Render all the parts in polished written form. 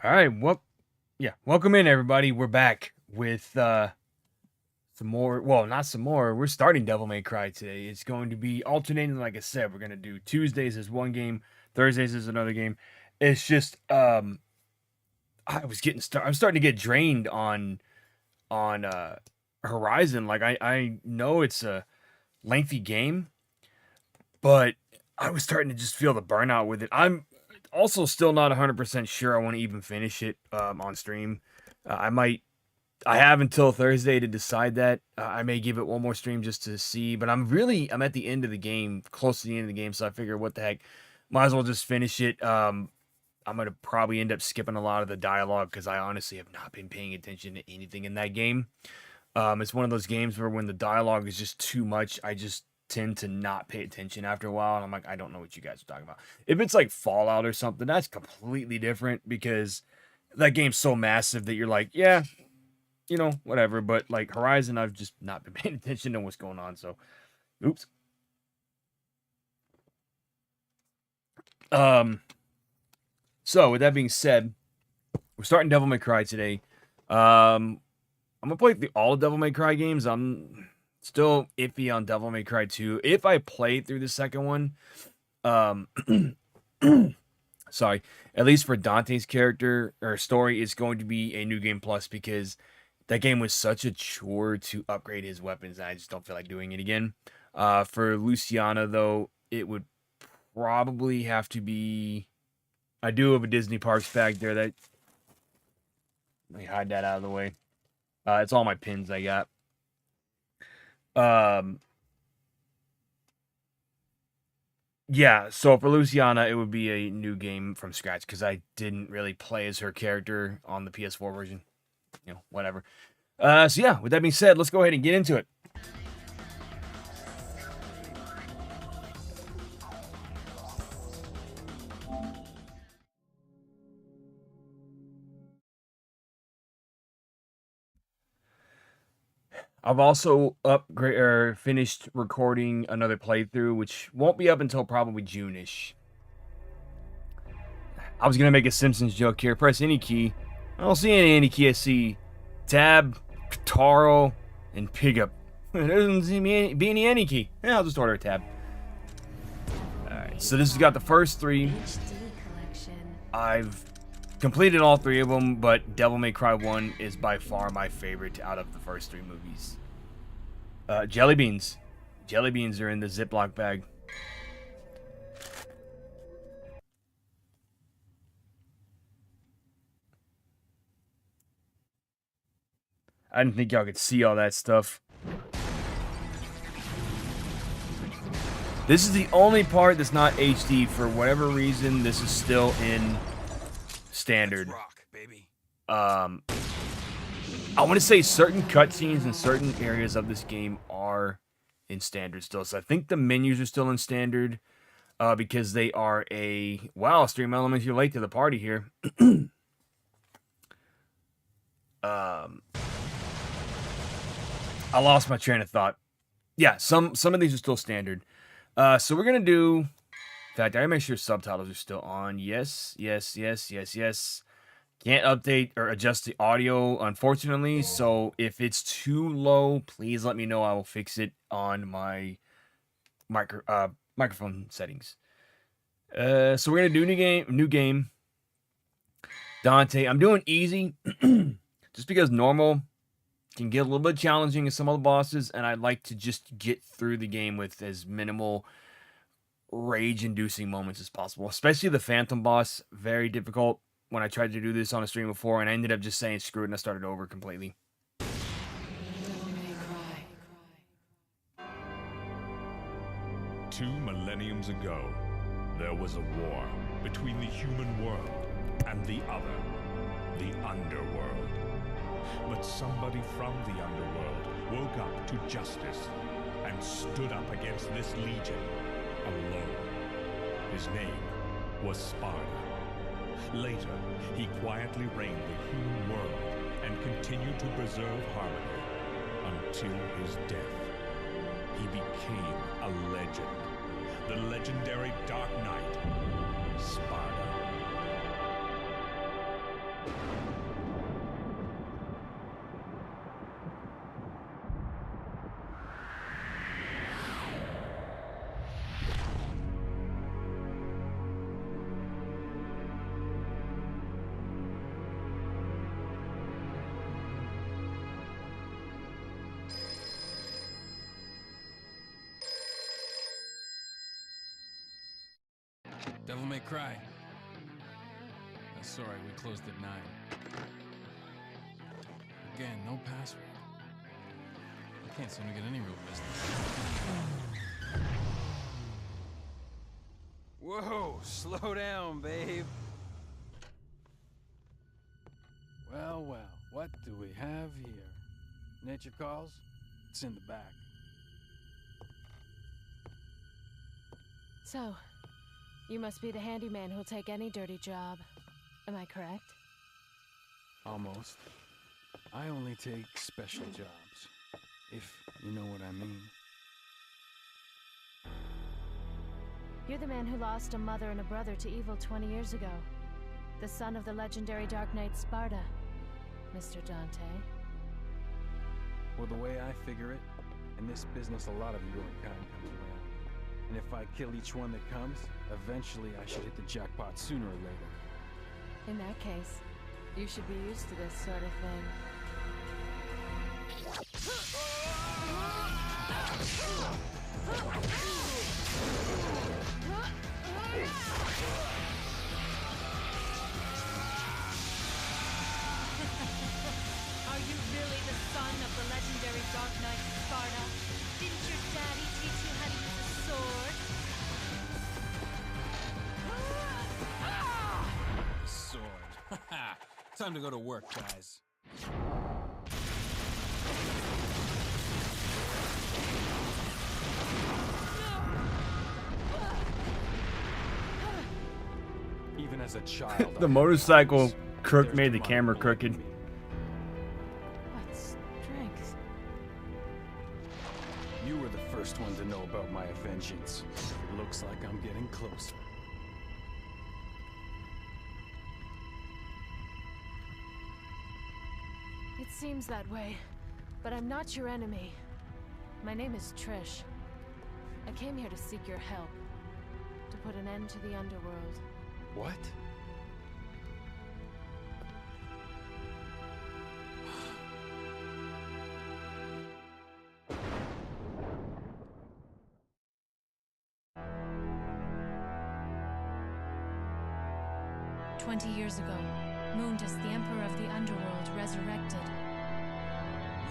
All right, well, yeah, welcome in everybody. We're back with some more. Well, not some more. We're starting Devil May Cry today. It's going to be alternating, like I said. We're gonna do Tuesdays as one game, Thursdays as another game. It's just I'm starting to get drained on Horizon. Like I know it's a lengthy game, but I was starting to just feel the burnout with it. I'm also still not 100% sure I want to even finish it on stream. I might. I have until Thursday to decide that. I may give it one more stream just to see, but I'm at the end of the game, close to the end of the game, so I figure what the heck, might as well just finish it. I'm gonna probably end up skipping a lot of the dialogue because I honestly have not been paying attention to anything in that game. It's one of those games where when the dialogue is just too much, I just tend to not pay attention after a while, and I'm like, I don't know what you guys are talking about. If it's like Fallout or something, that's completely different because that game's so massive that you're like, yeah, whatever. But like Horizon, I've just not been paying attention to what's going on. So, oops. So with that being said, we're starting Devil May Cry today. I'm gonna play all the Devil May Cry games. I'm still iffy on Devil May Cry 2. If I play through the second one, sorry, at least for Dante's character or story, it's going to be a new game plus because that game was such a chore to upgrade his weapons. And I just don't feel like doing it again. For Luciana, though, it would probably have to be. I do have a Disney Parks bag there. Let me hide that out of the way. It's all my pins I got. Yeah, so for Luciana, it would be a new game from scratch because I didn't really play as her character on the PS4 version. Whatever. So yeah, with that being said, let's go ahead and get into it. I've also finished recording another playthrough, which won't be up until probably June-ish. I was gonna make a Simpsons joke here. Press any key. I don't see any key. I see tab, Taro, and pickup. There doesn't seem to be any key. Yeah, I'll just order a tab. Alright, so this has got the first three. I've completed all three of them, but Devil May Cry 1 is by far my favorite out of the first three movies. Jelly beans. Jelly beans are in the Ziploc bag. I didn't think y'all could see all that stuff. This is the only part that's not HD. For whatever reason, this is still in standard. I want to say certain cutscenes in certain areas of this game are in standard still. So I think the menus are still in standard because they are wow, Stream Elements, you're late to the party here. I lost my train of thought. Yeah, some of these are still standard. So we're gonna do. In fact, I gotta make sure subtitles are still on. Yes. Can't update or adjust the audio, unfortunately. So if it's too low, please let me know. I will fix it on my microphone settings. So we're gonna do new game. Dante. I'm doing easy, just because normal can get a little bit challenging as some of the bosses, and I'd like to just get through the game with as minimal rage-inducing moments as possible. Especially the Phantom boss, very difficult. When I tried to do this on a stream before, and I ended up just saying screw it, and I started over completely. 2 millenniums ago, there was a war between the human world and the other, the underworld. But somebody from the underworld woke up to justice and stood up against this legion alone. His name was Sparda. Later, he quietly reigned the human world and continued to preserve harmony until his death. He became a legend, the legendary Dark Knight, Sparda. Devil May Cry. Sorry, we closed at 9. Again, no password. I can't seem to get any real business. Whoa, slow down, babe. Well, well, what do we have here? Nature calls? It's in the back. So, you must be the handyman who'll take any dirty job. Am I correct? Almost. I only take special jobs, if you know what I mean. You're the man who lost a mother and a brother to evil 20 years ago. The son of the legendary Dark Knight Sparta, Mr. Dante. Well, the way I figure it, in this business a lot of your kind comes around. And if I kill each one that comes, eventually I should hit the jackpot sooner or later. In that case, you should be used to this sort of thing. Are you really the son of the legendary Dark Knight Sparta? Didn't your daddy teach you how to use a sword? Sword. Time to go to work, guys. Even as a child, The motorcycle crook made the camera crooked. What strength? You were the first one to know about my vengeance. Looks like I'm getting closer. It seems that way, but I'm not your enemy. My name is Trish. I came here to seek your help, to put an end to the underworld. What? "20 years ago, Mundus, the Emperor of the Underworld, resurrected.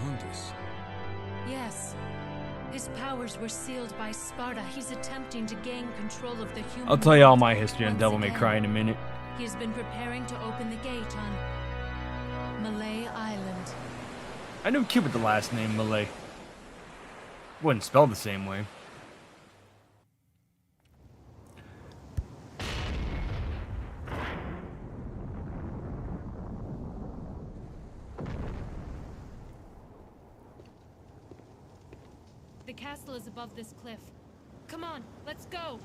Mundus. Yes. His powers were sealed by Sparta. He's attempting to gain control of the human I'll tell you all world my history on once Devil May again. Cry in a minute. He has been preparing to open the gate on Malay Island. I knew a kid with the last name Malay. Wasn't spelled the same way. The castle is above this cliff. Come on, let's go.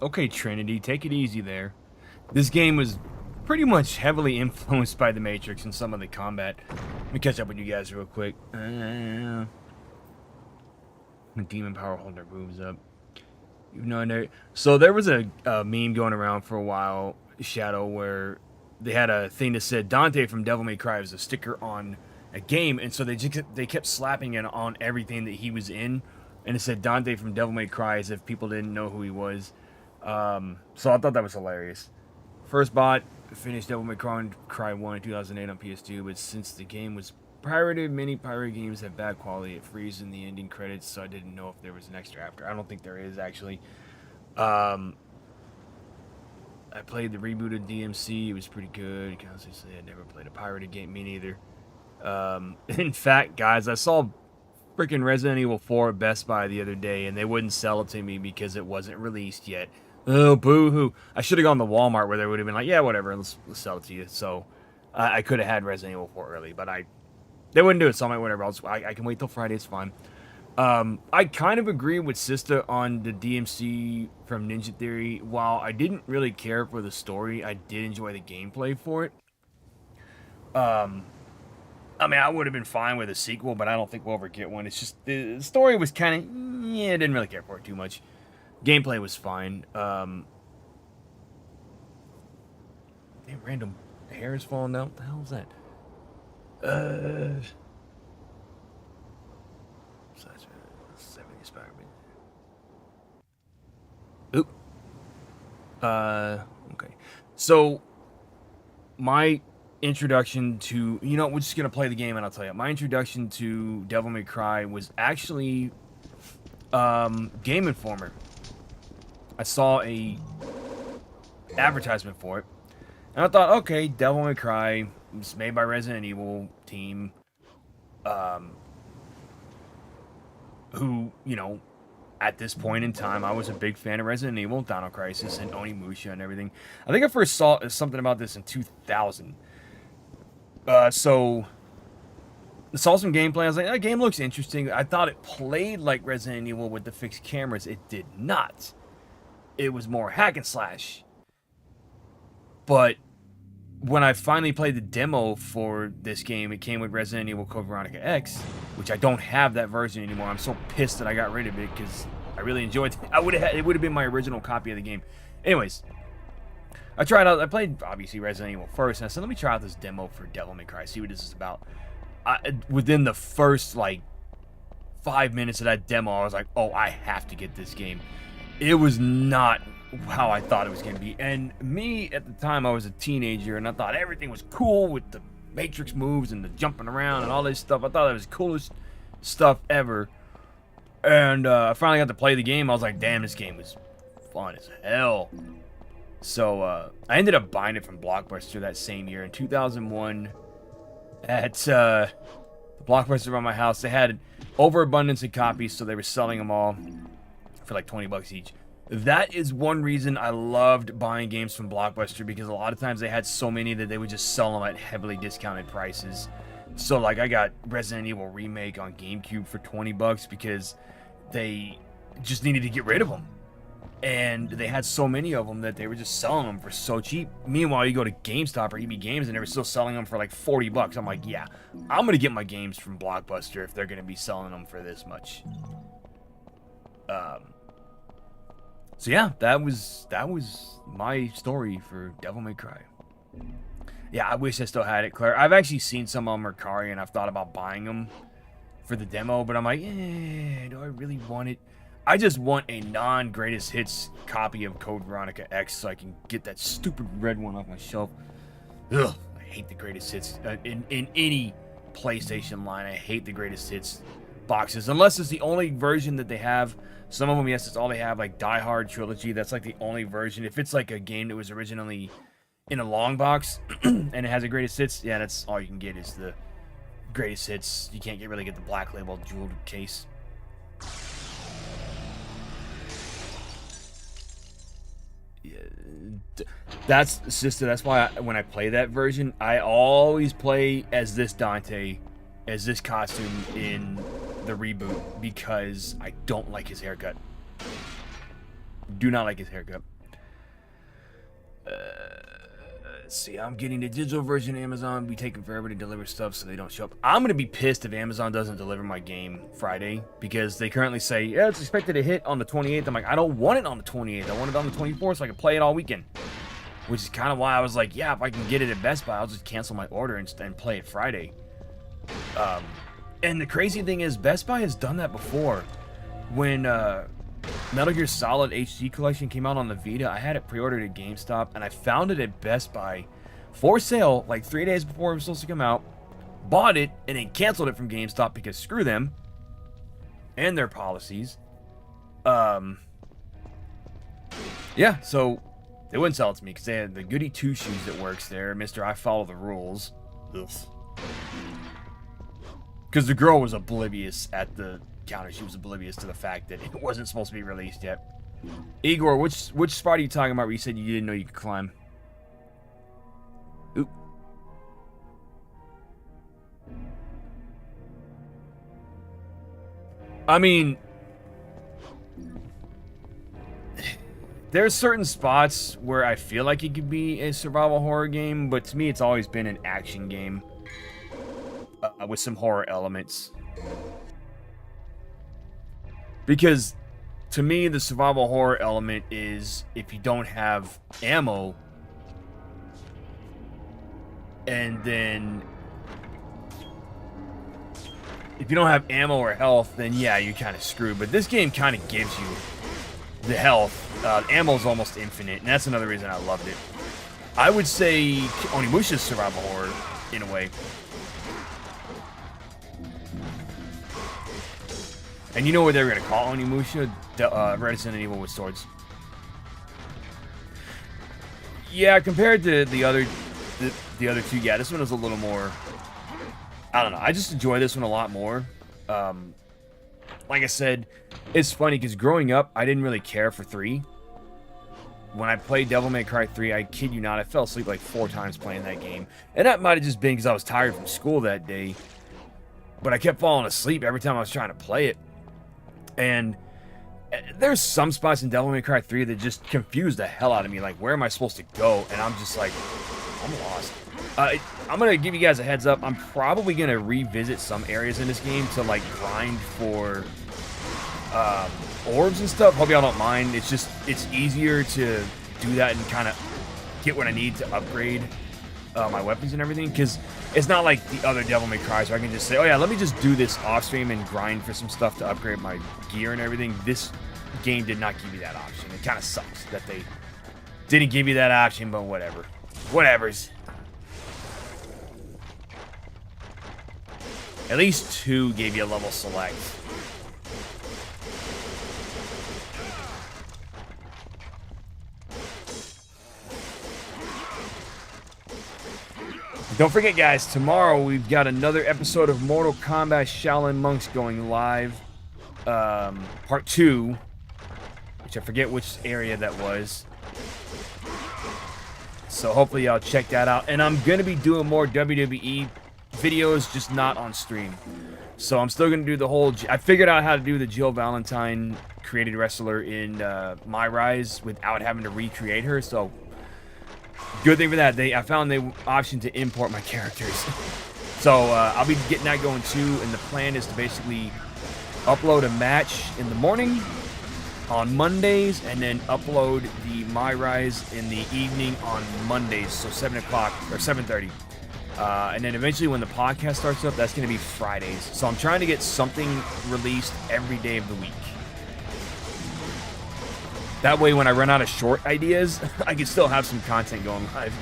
Okay, Trinity, take it easy there. This game was pretty much heavily influenced by The Matrix in some of the combat. Let me catch up with you guys real quick. The demon power holding their boobs up. You know, so there was a meme going around for a while, Shadow, where they had a thing that said Dante from Devil May Cry was a sticker on a game, and so they kept slapping it on everything that he was in, and it said Dante from Devil May Cry as if people didn't know who he was. So I thought that was hilarious. First bot, finished Devil May Cry 1 in 2008 on PS2, but since the game was pirated, many pirate games have bad quality. It freezes in the ending credits, so I didn't know if there was an extra after. I don't think there is, actually. I played the rebooted DMC. It was pretty good. Obviously, I never played a pirated game. Me neither. In fact, guys, I saw freaking Resident Evil 4 at Best Buy the other day, and they wouldn't sell it to me because it wasn't released yet. Oh, boo-hoo. I should have gone to Walmart where they would have been like, yeah, whatever, let's sell it to you. So I could have had Resident Evil 4 early, but they wouldn't do it, so I'm like, whatever, I can wait till Friday, it's fine. I kind of agree with Sista on the DMC from Ninja Theory. While I didn't really care for the story, I did enjoy the gameplay for it. I mean, I would have been fine with a sequel, but I don't think we'll ever get one. It's just, the story was kind of, I didn't really care for it too much. Gameplay was fine. Damn, random hairs falling out. What the hell is that? Such a 70s Spider-Man. Oop. Okay. So, my introduction to, we're just gonna play the game and I'll tell you. My introduction to Devil May Cry was actually Game Informer. I saw a advertisement for it, and I thought, okay, Devil May Cry, it's made by Resident Evil team, who, at this point in time, I was a big fan of Resident Evil, Dino Crisis, and Onimusha and everything. I think I first saw something about this in 2000. So, I saw some gameplay. I was like, that game looks interesting. I thought it played like Resident Evil with the fixed cameras. It did not. It was more hack and slash. But when I finally played the demo for this game, it came with Resident Evil Code Veronica X, which I don't have that version anymore. I'm so pissed that I got rid of it because I really enjoyed it. It would have been my original copy of the game. Anyways, I tried out. I played obviously Resident Evil first, and I said, let me try out this demo for Devil May Cry, see what this is about. Within the first 5 minutes of that demo, I was like, oh, I have to get this game. It was not how I thought it was going to be. And me, at the time, I was a teenager, and I thought everything was cool with the Matrix moves and the jumping around and all this stuff. I thought it was the coolest stuff ever. And I finally got to play the game. I was like, damn, this game was fun as hell. So I ended up buying it from Blockbuster that same year in 2001 at the Blockbuster around my house. They had overabundance of copies, so they were selling them all for like $20 each. That is one reason I loved buying games from Blockbuster, because a lot of times they had so many that they would just sell them at heavily discounted prices. So like I got Resident Evil Remake on GameCube for $20 because they just needed to get rid of them. And they had so many of them that they were just selling them for so cheap. Meanwhile, you go to GameStop or EB Games and they were still selling them for like $40. I'm like, yeah, I'm going to get my games from Blockbuster if they're going to be selling them for this much. So yeah, that was my story for Devil May Cry. Yeah, I wish I still had it, Claire. I've actually seen some on Mercari and I've thought about buying them for the demo, but I'm like, do I really want it? I just want a non-greatest hits copy of Code Veronica X so I can get that stupid red one off my shelf. Ugh, I hate the greatest hits in any PlayStation line. I hate the greatest hits boxes, unless it's the only version that they have. Some of them, yes, it's all they have, like Die Hard Trilogy. That's like the only version. If it's like a game that was originally in a long box and it has a greatest hits, yeah, that's all you can get is the greatest hits. You can't really get the black label jeweled case. That's sister. That's why when I play that version, I always play as this Dante, as this costume in the reboot, because I don't like his haircut. Do not like his haircut. Let's see. I'm getting the digital version of Amazon. Be taking forever to deliver stuff, so they don't show up. I'm gonna be pissed if Amazon doesn't deliver my game Friday, because they currently say, yeah, it's expected to hit on the 28th. I'm like, I don't want it on the 28th. I want it on the 24th so I can play it all weekend. Which is kind of why I was like, yeah, if I can get it at Best Buy, I'll just cancel my order and play it Friday. And the crazy thing is, Best Buy has done that before. When Metal Gear Solid HD Collection came out on the Vita, I had it pre-ordered at GameStop, and I found it at Best Buy for sale like 3 days before it was supposed to come out. Bought it, and then canceled it from GameStop because screw them and their policies. Yeah, so they wouldn't sell it to me because they had the Goody Two Shoes that works there, Mr. I Follow the Rules. Ugh. Because the girl was oblivious at the counter. She was oblivious to the fact that it wasn't supposed to be released yet. Igor, which spot are you talking about where you said you didn't know you could climb? Oop. I mean, there's certain spots where I feel like it could be a survival horror game, but to me it's always been an action game. With some horror elements. Because to me the survival horror element is if you don't have ammo, and then if you don't have ammo or health, then yeah, you're kind of screwed. But this game kind of gives you the health. Ammo is almost infinite, and that's another reason I loved it. I would say Onimusha's survival horror, in a way. And you know what they were going to call Onimusha? Resident Evil with swords. Yeah, compared to the other two, yeah, this one is a little more... I don't know. I just enjoy this one a lot more. Like I said, it's funny because growing up, I didn't really care for 3. When I played Devil May Cry 3, I kid you not, I fell asleep like 4 times playing that game. And that might have just been because I was tired from school that day. But I kept falling asleep every time I was trying to play it. And there's some spots in Devil May Cry 3 that just confuse the hell out of me. Like, where am I supposed to go? And I'm just like, I'm lost. I'm going to give you guys a heads up. I'm probably going to revisit some areas in this game to, like, grind for orbs and stuff. Hope y'all don't mind. It's just, it's easier to do that and kind of get what I need to upgrade my weapons and everything. Because it's not like the other Devil May Cry, so I can just say, oh yeah, let me just do this off stream and grind for some stuff to upgrade my gear and everything. This game did not give you that option. It kind of sucks that they didn't give you that option, but whatever. Whatevers. At least 2 gave you a level select. Don't forget, guys, tomorrow we've got another episode of Mortal Kombat Shaolin Monks going live. Part 2, which I forget which area that was. So hopefully y'all check that out. And I'm going to be doing more WWE videos, just not on stream. So I'm still going to do the whole... I figured out how to do the Jill Valentine created wrestler in My Rise without having to recreate her. So good thing for that. I found the option to import my characters. So I'll be getting that going too. And the plan is to basically upload a match in the morning on Mondays, and then upload the My Rise in the evening on Mondays, so 7 o'clock or 7:30. And then eventually when the podcast starts up, that's going to be Fridays. So I'm trying to get something released every day of the week. That way when I run out of short ideas, I can still have some content going live.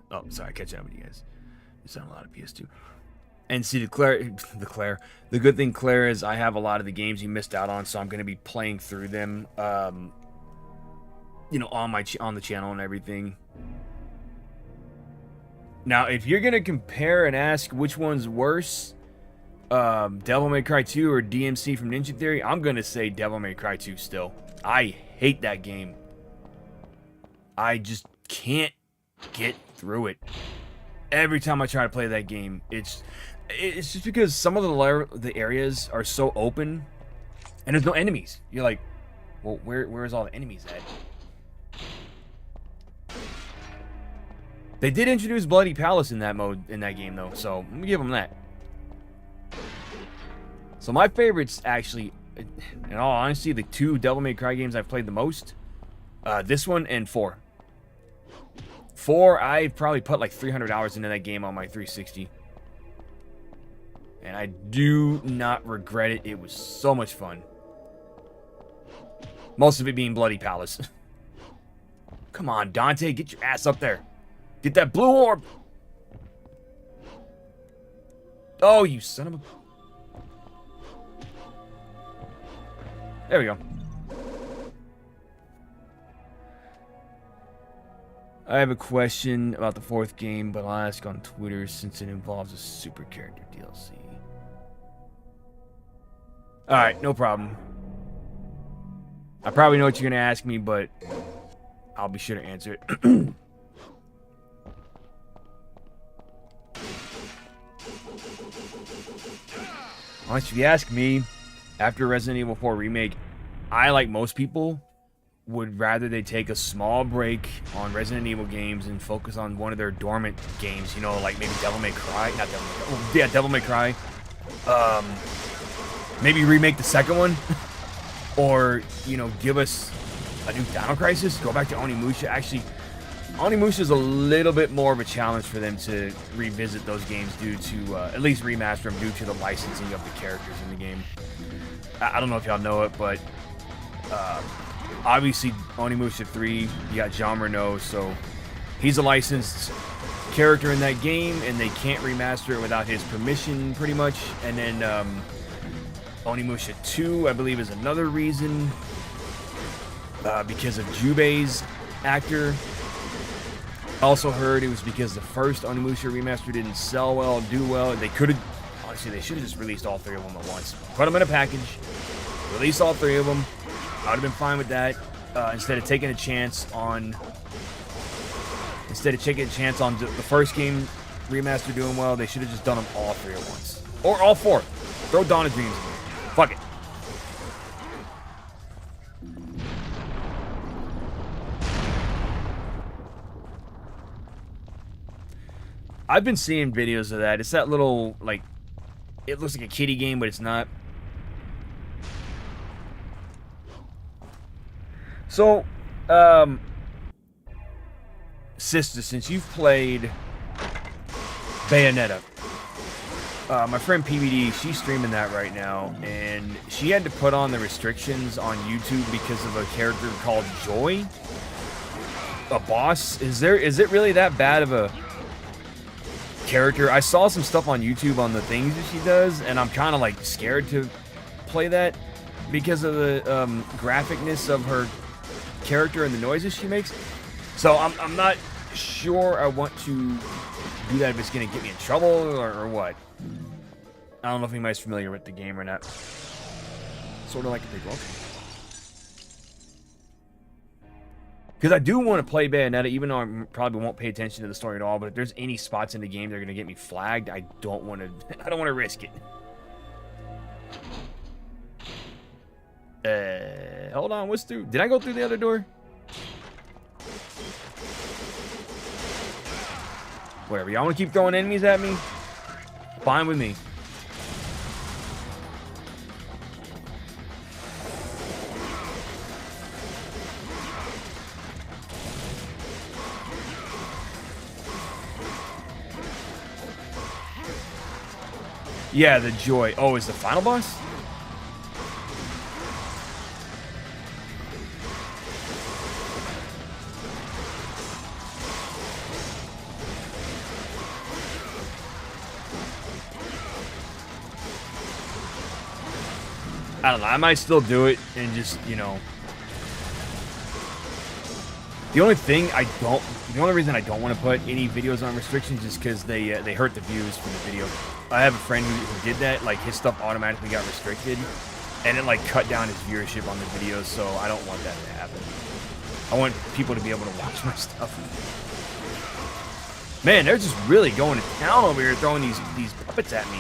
Oh, sorry, catching up with you guys. You sound a lot of PS2. And see, the good thing, Claire, is I have a lot of the games you missed out on, so I'm going to be playing through them, you know, on the channel and everything. Now, if you're going to compare and ask which one's worse, Devil May Cry 2 or DMC from Ninja Theory, I'm going to say Devil May Cry 2 still. I hate that game. I just can't get through it. Every time I try to play that game, it's just because some of the areas are so open and there's no enemies. You're like, well, where's all the enemies at? They did introduce Bloody Palace in that mode in that game though, so let me give them that. So my favorites, actually, in all honesty, the 2 Devil May Cry games I've played the most, this one and 4. 4, I probably put like 300 hours into that game on my 360. And I do not regret it. It was so much fun. Most of it being Bloody Palace. Come on, Dante, get your ass up there. Get that blue orb. Oh, you son of a... There we go. I have a question about the 4th game, but I'll ask on Twitter since it involves a super character DLC. Alright, no problem. I probably know what you're going to ask me, but I'll be sure to answer it. Honestly, if you ask me, after Resident Evil 4 Remake, I, like most people, would rather they take a small break on Resident Evil games and focus on one of their dormant games, you know, like maybe Devil May Cry, not Devil May Cry, oh, yeah, Devil May Cry. Maybe remake the second one. or, you know, give us a new Dino Crisis, go back to Onimusha. Actually, Onimusha is a little bit more of a challenge for them to revisit those games due to, at least remaster them due to the licensing of the characters in the game. I don't know if y'all know it, but obviously Onimusha 3, you got Jean Reno, so he's a licensed character in that game, and they can't remaster it without his permission, pretty much. And then Onimusha 2, I believe, is another reason, because of Jubei's actor. Also heard it was because the first Onimusha remaster didn't sell well, do well. They could have, honestly, they should have just released all 3 of them at once. Put them in a package, release all 3 of them. I would have been fine with that. Instead of taking a chance on the first game remaster doing well, they should have just done them all 3 at once. Or all 4. Throw Dawn of Dreams in there. Fuck it. I've been seeing videos of that. It's that little, like, it looks like a kiddie game, but it's not. So, sister, since you've played Bayonetta, my friend PBD, she's streaming that right now, and she had to put on the restrictions on YouTube because of a character called Joy, a boss. Is it really that bad of a character? I saw some stuff on YouTube on the things that she does, and I'm kind of like scared to play that because of the graphicness of her character and the noises she makes. So I'm not sure I want to do that if it's gonna get me in trouble or what. I don't know if anybody's familiar with the game or not. Sort of like a big rock. Because I do want to play Bayonetta, even though I probably won't pay attention to the story at all. But if there's any spots in the game that are gonna get me flagged, I don't want to. I don't want to risk it. Hold on, what's through? Did I go through the other door? Whatever. Y'all want to keep throwing enemies at me? Fine with me. Yeah, the Joy. Oh, is the final boss? I don't know. I might still do it and just, you know. The only reason I don't want to put any videos on restrictions is because they hurt the views for the video. I have a friend who did that. Like, his stuff automatically got restricted, and it like cut down his viewership on the videos. So I don't want that to happen. I want people to be able to watch my stuff. Man, they're just really going to town over here, throwing these puppets at me.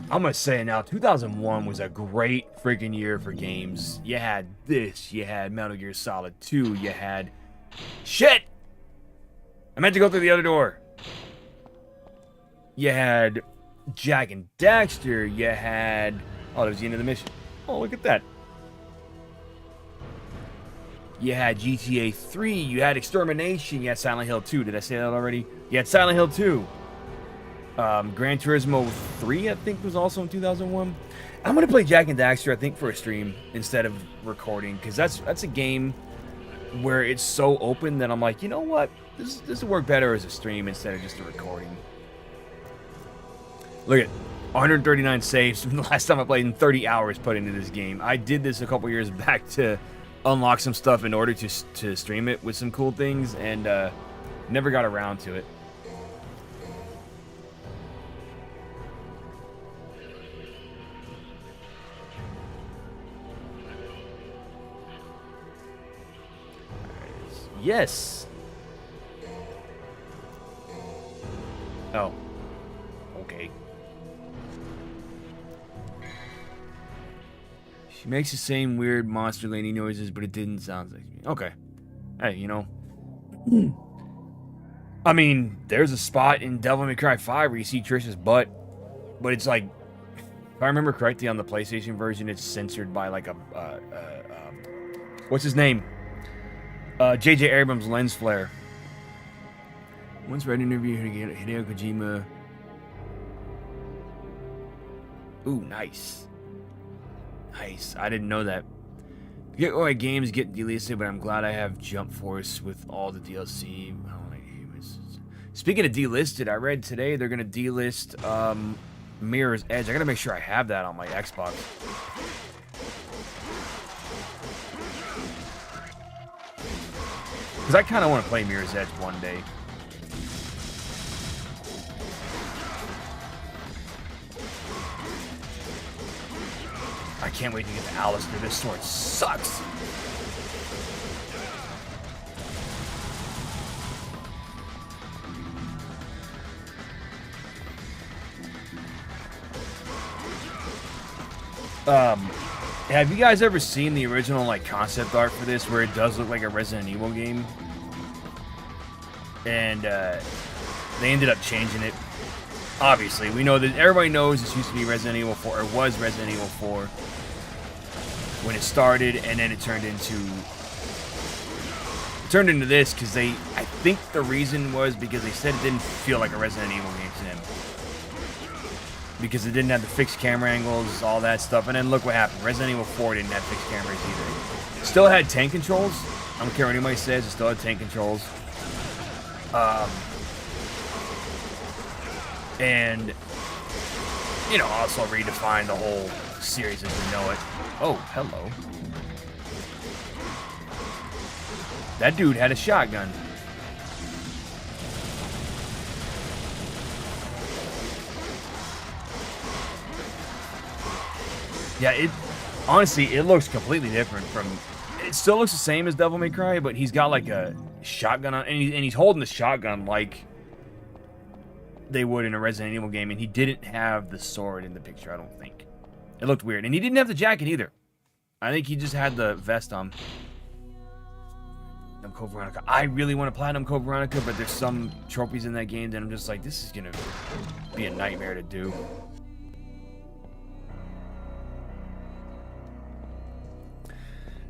I'm gonna say it now, 2001 was a great freaking year for games. You had this, you had Metal Gear Solid 2, you had... Shit! I meant to go through the other door. You had Jak and Daxter, you had... Oh, that was the end of the mission. Oh, look at that. You had GTA 3, you had Extermination, you had Silent Hill 2. Did I say that already? You had Silent Hill 2. Gran Turismo 3, I think, was also in 2001. I'm going to play Jak and Daxter, I think, for a stream instead of recording, because that's a game where it's so open that I'm like, you know what? This would work better as a stream instead of just a recording. Look at 139 saves from the last time I played, and 30 hours put into this game. I did this a couple years back to unlock some stuff in order to stream it with some cool things, and never got around to it. Yes. Oh. Okay. She makes the same weird monster lady noises, but it didn't sound like me. Okay. Hey, you know. I mean, there's a spot in Devil May Cry 5 where you see Trish's butt, but it's like, if I remember correctly, on the PlayStation version, it's censored by like a, what's his name? J.J. Abrams' lens flare. Once read an interview, Hideo Kojima. Ooh, nice. Nice. I didn't know that. Get all my games get delisted, but I'm glad I have Jump Force with all the DLC. Speaking of delisted, I read today they're gonna delist Mirror's Edge. I gotta make sure I have that on my Xbox. Because I kind of want to play Mirror's Edge one day. I can't wait to get to Alistair. This sword sucks. Have you guys ever seen the original like concept art for this, where it does look like a Resident Evil game? And they ended up changing it. Obviously, we know that everybody knows this used to be Resident Evil 4, or was Resident Evil 4 when it started, and then it turned into this because I think the reason was because they said it didn't feel like a Resident Evil game to them. Because it didn't have the fixed camera angles, all that stuff. And then look what happened. Resident Evil 4 didn't have fixed cameras either. Still had tank controls. I don't care what anybody says. It still had tank controls. And, you know, also redefined the whole series as we know it. Oh, hello. That dude had a shotgun. Yeah, honestly, it looks completely different from... It still looks the same as Devil May Cry, but he's got like a shotgun on, and he's holding the shotgun like they would in a Resident Evil game, and he didn't have the sword in the picture, I don't think. It looked weird, and he didn't have the jacket either. I think he just had the vest on. Code Veronica. I really want to platinum Code Veronica, but there's some trophies in that game that I'm just like, this is gonna be a nightmare to do.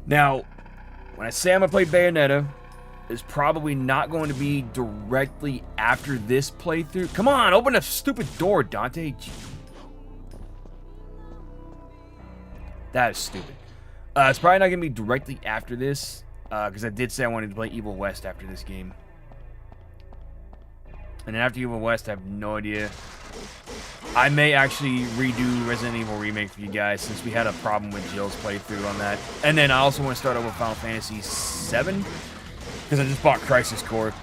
Now, when I say I'm going to play Bayonetta, it's probably not going to be directly after this playthrough. Come on, open a stupid door, Dante. That is stupid. It's probably not going to be directly after this, because I did say I wanted to play Evil West after this game. And then after Evil West, I have no idea. I may actually redo Resident Evil Remake for you guys, since we had a problem with Jill's playthrough on that. And then I also want to start over Final Fantasy VII, because I just bought Crisis Core.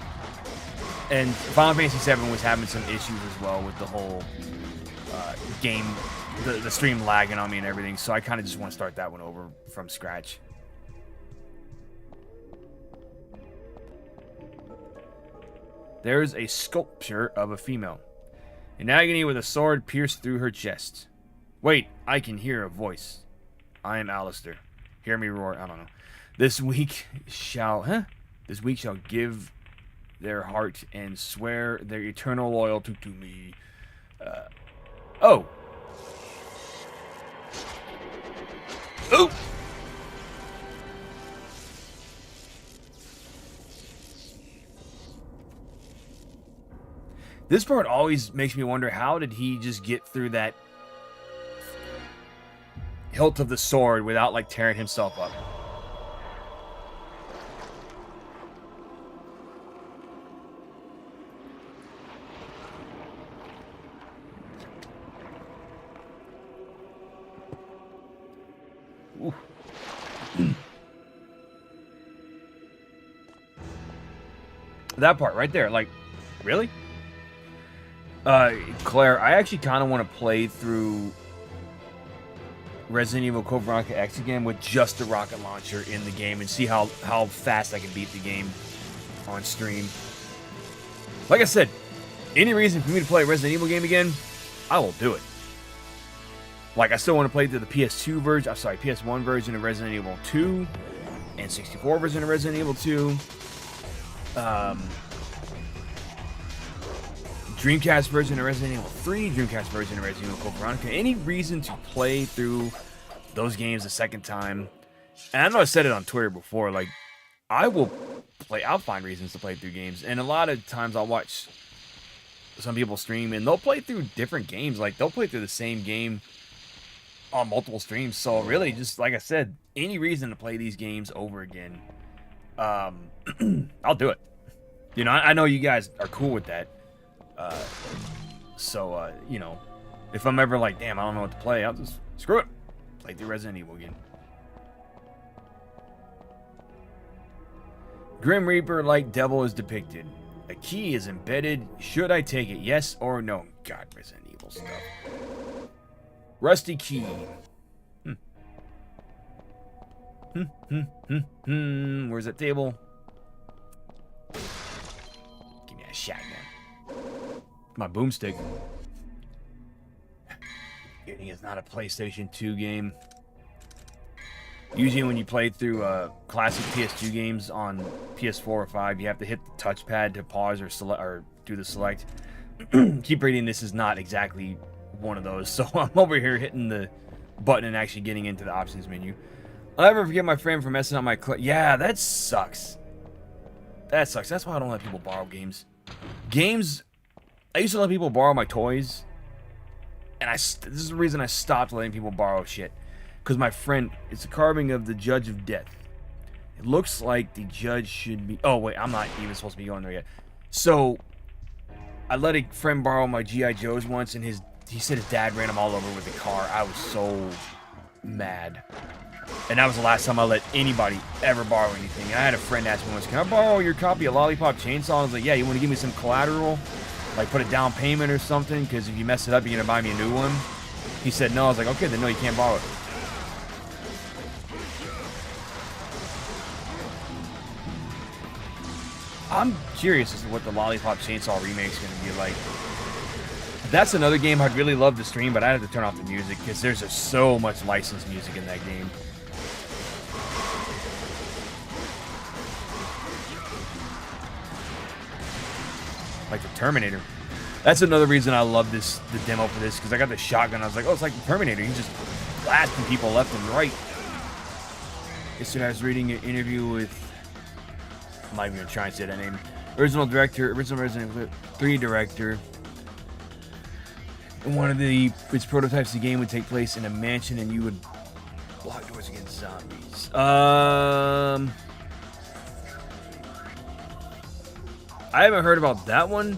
And Final Fantasy VII was having some issues as well with the whole game, the stream lagging on me and everything. So I kind of just want to start that one over from scratch. There's a sculpture of a female. In agony with a sword pierced through her chest. Wait, I can hear a voice. I am Alistair. Hear me roar. I don't know. This week shall give their heart and swear their eternal loyalty to me. Oh. Oh. This part always makes me wonder, how did he just get through that hilt of the sword without, like, tearing himself up? Ooh. That part right there, like, really? Claire, I actually kind of want to play through Resident Evil Code Veronica X again with just the rocket launcher in the game and see how fast I can beat the game on stream. Like I said, any reason for me to play a Resident Evil game again, I will do it. Like, I still want to play through the PS2 version, I'm sorry, PS1 version of Resident Evil 2, and 64 version of Resident Evil 2. Dreamcast version of Resident Evil 3, Dreamcast version of Resident Evil Code Veronica. Any reason to play through those games a second time? And I know I said it on Twitter before, like, I'll find reasons to play through games. And a lot of times I'll watch some people stream and they'll play through different games. Like, they'll play through the same game on multiple streams. So really, just like I said, any reason to play these games over again, I'll do it. You know, I know you guys are cool with that. You know, if I'm ever like, damn, I don't know what to play, I'll just screw it. Play through Resident Evil again. Grim Reaper-like devil is depicted. A key is embedded. Should I take it? Yes or no? God, Resident Evil stuff. Rusty key. Where's that table? Give me a shotgun. My boomstick. Getting is not a PlayStation 2 game. Usually when you play through classic PS2 games on PS4 or 5, you have to hit the touchpad to pause or select or do the select. Keep reading, this is not exactly one of those. So I'm over here hitting the button and actually getting into the options menu. I'll never forget my friend for messing up my yeah, that sucks. That sucks. That's why I don't let people borrow games. I used to let people borrow my toys. And this is the reason I stopped letting people borrow shit. Because my friend, it's a carving of the Judge of Death. It looks like the judge should be... Oh, wait, I'm not even supposed to be going there yet. So, I let a friend borrow my G.I. Joes once, and he said his dad ran him all over with a car. I was so mad. And that was the last time I let anybody ever borrow anything. And I had a friend ask me once, can I borrow your copy of Lollipop Chainsaw? I was like, yeah, you want to give me some collateral? Like, put a down payment or something? Because if you mess it up, you're going to buy me a new one? He said no. I was like, okay, then no, you can't borrow it. I'm curious as to what the Lollipop Chainsaw remake is going to be like. That's another game I'd really love to stream, but I'd have to turn off the music because there's just so much licensed music in that game. Like the Terminator. That's another reason I love the demo for this, because I got the shotgun. I was like, oh, it's like the Terminator. You just blasting people left and right. Yesterday I was reading an interview with... I'm not even going to try and say that name. Original Resident Evil 3 director. And one of its prototypes of the game would take place in a mansion and you would block doors against zombies. I haven't heard about that one,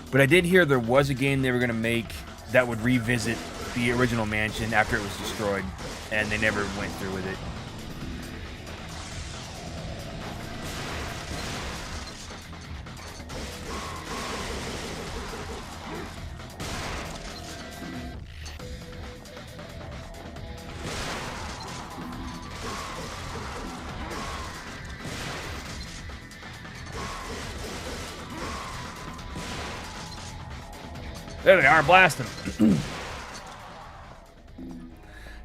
but I did hear there was a game they were going to make that would revisit the original mansion after it was destroyed, and they never went through with it. There they are, blasting. I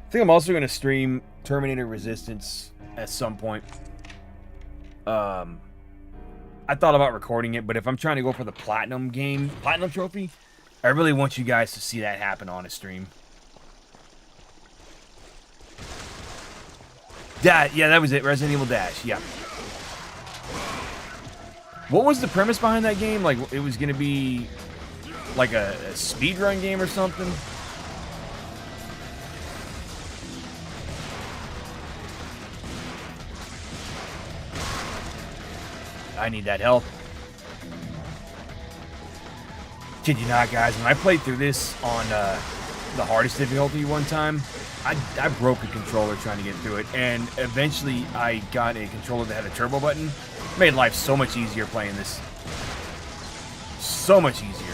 think I'm also going to stream Terminator Resistance at some point. I thought about recording it, but if I'm trying to go for the Platinum trophy, I really want you guys to see that happen on a stream. Yeah, that was it. Resident Evil Dash, yeah. What was the premise behind that game? Like, it was going to be... like a speedrun game or something? I need that help. Kid you not, guys. When I played through this on the hardest difficulty one time, I broke a controller trying to get through it. And eventually I got a controller that had a turbo button. Made life so much easier playing this. So much easier.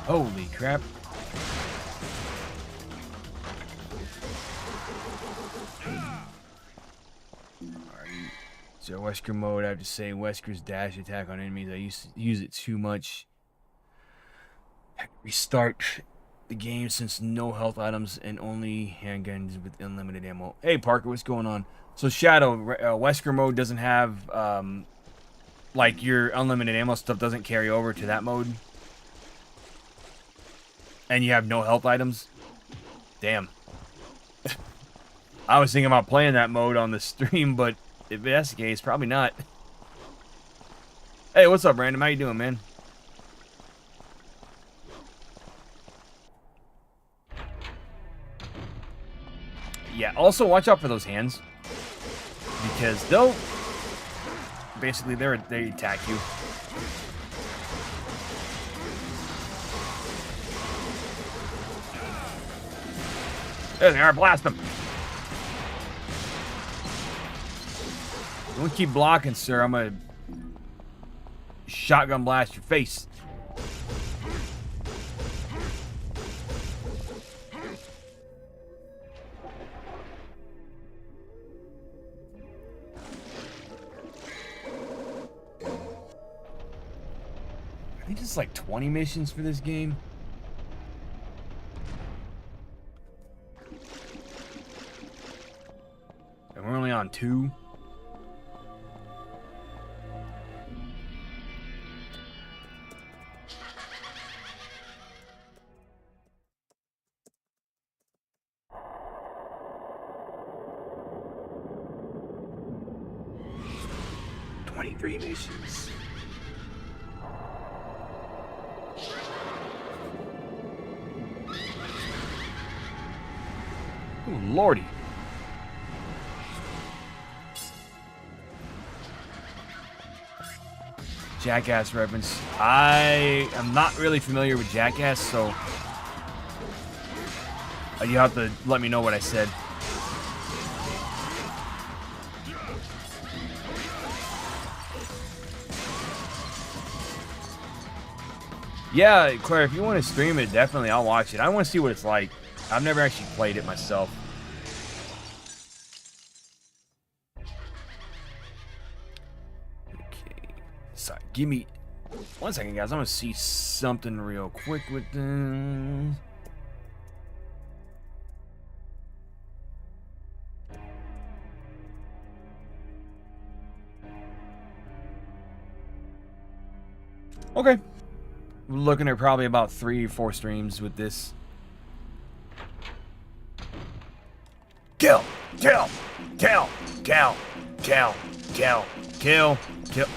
Holy crap. Alright. So Wesker mode, I have to say Wesker's dash attack on enemies. I used to use it too much. Restart the game since no health items and only handguns with unlimited ammo. Hey Parker, what's going on? So Shadow, Wesker mode doesn't have, like your unlimited ammo stuff doesn't carry over to that mode. And you have no health items? Damn. I was thinking about playing that mode on the stream, but if that's the case, probably not. Hey, what's up, Random? How you doing, man? Yeah, also watch out for those hands. Because they'll... Basically, they attack you. There they are, blast them. Don't keep blocking, sir. I'm gonna shotgun blast your face. I think it's like 20 missions for this game. And we're only on 2. Missions. Oh, lordy. Jackass reference. I am not really familiar with Jackass, so you have to let me know what I said. Yeah, Claire, if you want to stream it, definitely I'll watch it. I want to see what it's like. I've never actually played it myself. Okay. Sorry, give me 1 second, guys. I'm going to see something real quick with this. Okay. We're looking at probably about 3 or 4 streams with this. Kill! Kill! Kill! Kill! Kill! Kill! Kill! Kill!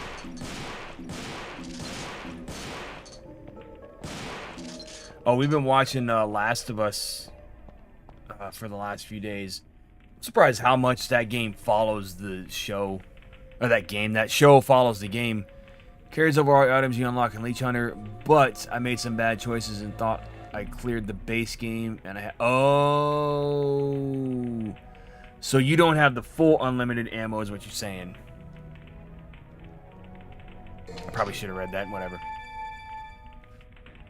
Oh, we've been watching Last of Us for the last few days. I'm surprised how much that game follows the show. Or that show follows the game. Carries over all items you unlock in Leech Hunter, but I made some bad choices and thought I cleared the base game, and I had... Oh! So you don't have the full unlimited ammo is what you're saying. I probably should have read that, whatever.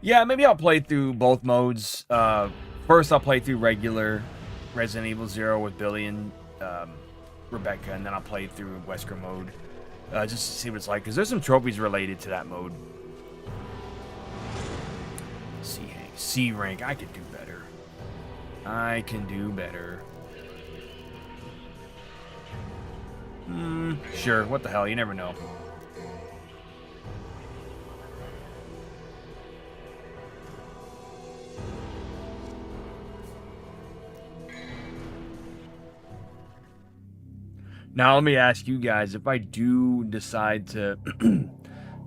Yeah, maybe I'll play through both modes. First, I'll play through regular Resident Evil 0 with Billy and Rebecca, and then I'll play through Wesker mode. Just to see what it's like, because there's some trophies related to that mode. C rank, I could do better. I can do better. Sure, what the hell, you never know. Now, let me ask you guys, if I do decide to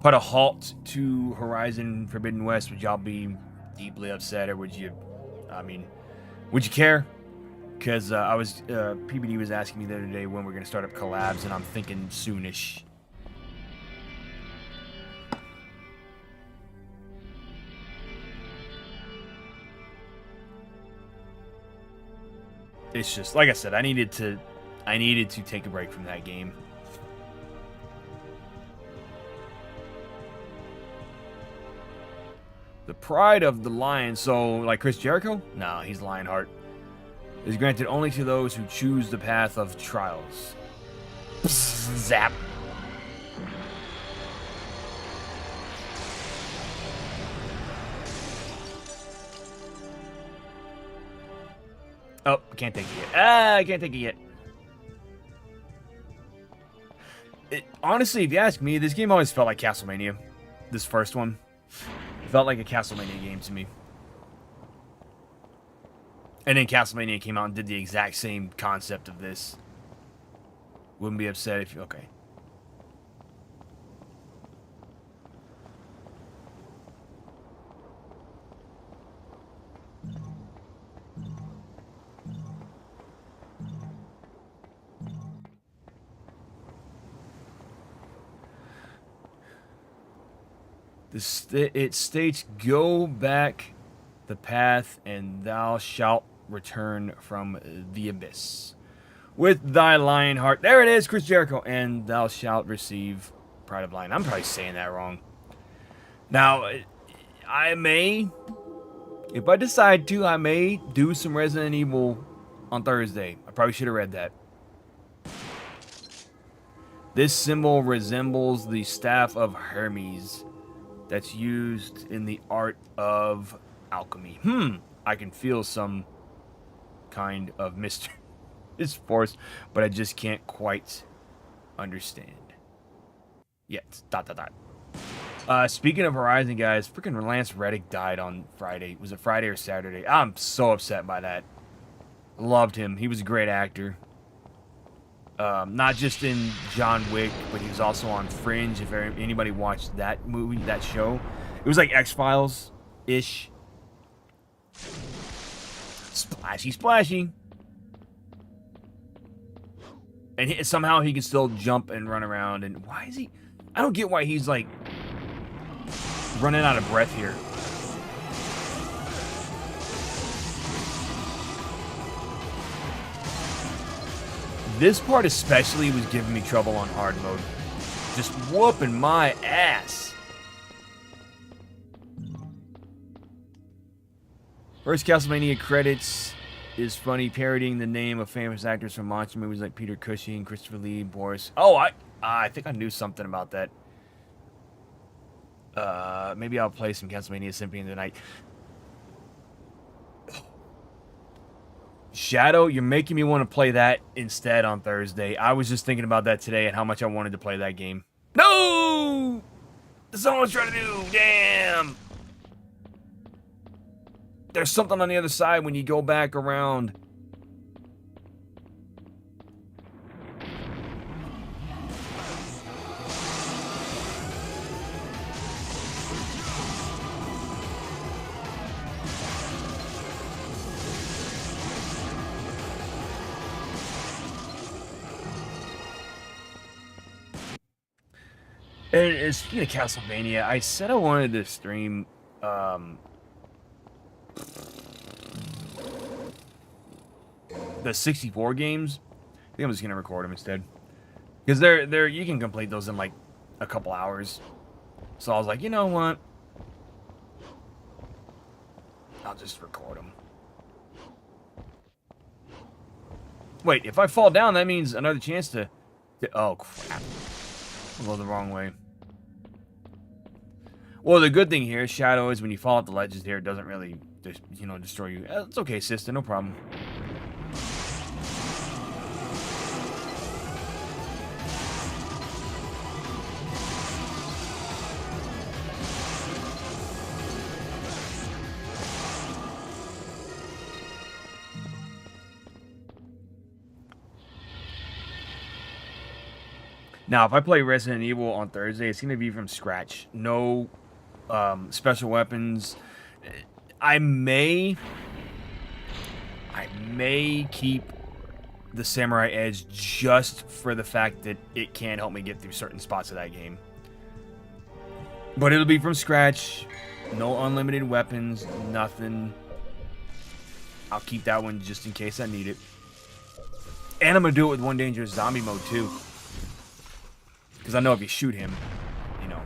put a halt to Horizon Forbidden West, would y'all be deeply upset, or would you, would you care? Because PBD was asking me the other day when we're going to start up collabs, and I'm thinking soonish. It's just, like I said, I needed to take a break from that game. The pride of the lion. So, like Chris Jericho? No, he's Lionheart. Is granted only to those who choose the path of trials. Zap. Oh, can't take it yet. I can't take it yet. Honestly, if you ask me, this game always felt like Castlevania. This first one. Felt like a Castlevania game to me. And then Castlevania came out and did the exact same concept of this. Wouldn't be upset if you... Okay. It states, go back the path and thou shalt return from the abyss. With thy lion heart. There it is, Chris Jericho. And thou shalt receive Pride of Lion. I'm probably saying that wrong. Now, I may, if I decide to, I may do some Resident Evil on Thursday. I probably should have read that. This symbol resembles the staff of Hermes that's used in the art of alchemy. I can feel some kind of mystery. It's forced, but I just can't quite understand yet. ... Speaking of Horizon, guys, freaking Lance Reddick died on Friday. Was it Friday or Saturday? I'm so upset by that. Loved him. He was a great actor. Not just in John Wick, but he was also on Fringe. If anybody watched that movie, that show, it was like X-Files-ish. Splashy, splashy. And somehow he can still jump and run around. And why is he... I don't get why he's, like, running out of breath here. This part especially was giving me trouble on hard mode. Just whooping my ass. First Castlevania credits is funny, parodying the name of famous actors from monster movies like Peter Cushing, Christopher Lee, Boris. Oh, I think I knew something about that. Maybe I'll play some Castlevania Symphony of the Night. Shadow, you're making me want to play that instead on Thursday. I was just thinking about that today and how much I wanted to play that game. No! That's all I was trying to do. Damn! There's something on the other side when you go back around. And speaking of Castlevania, I said I wanted to stream the 64 games. I think I'm just gonna record them instead, because they're you can complete those in like a couple hours. So I was like, you know what? I'll just record them. Wait, if I fall down, that means another chance to oh crap! I'll go the wrong way. Well, the good thing here, Shadow, is when you fall off the ledges here, it doesn't really, just, you know, destroy you. It's okay, sister, no problem. Now, if I play Resident Evil on Thursday, it's going to be from scratch. No special weapons. I may keep the Samurai Edge just for the fact that it can help me get through certain spots of that game. But it'll be from scratch. No unlimited weapons. Nothing. I'll keep that one just in case I need it. And I'm going to do it with One Dangerous Zombie mode, too. Because I know if you shoot him, you know.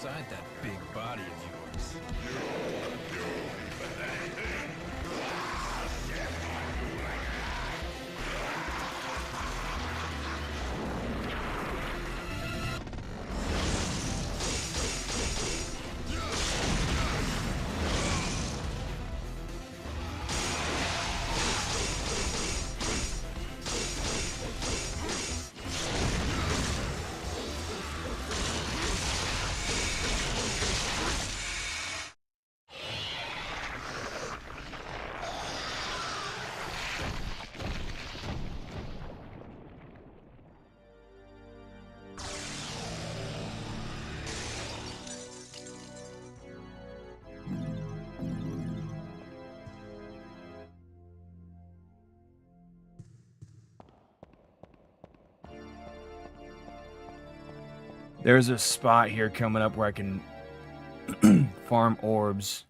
inside that big body of yours. There's a spot here coming up where I can farm orbs.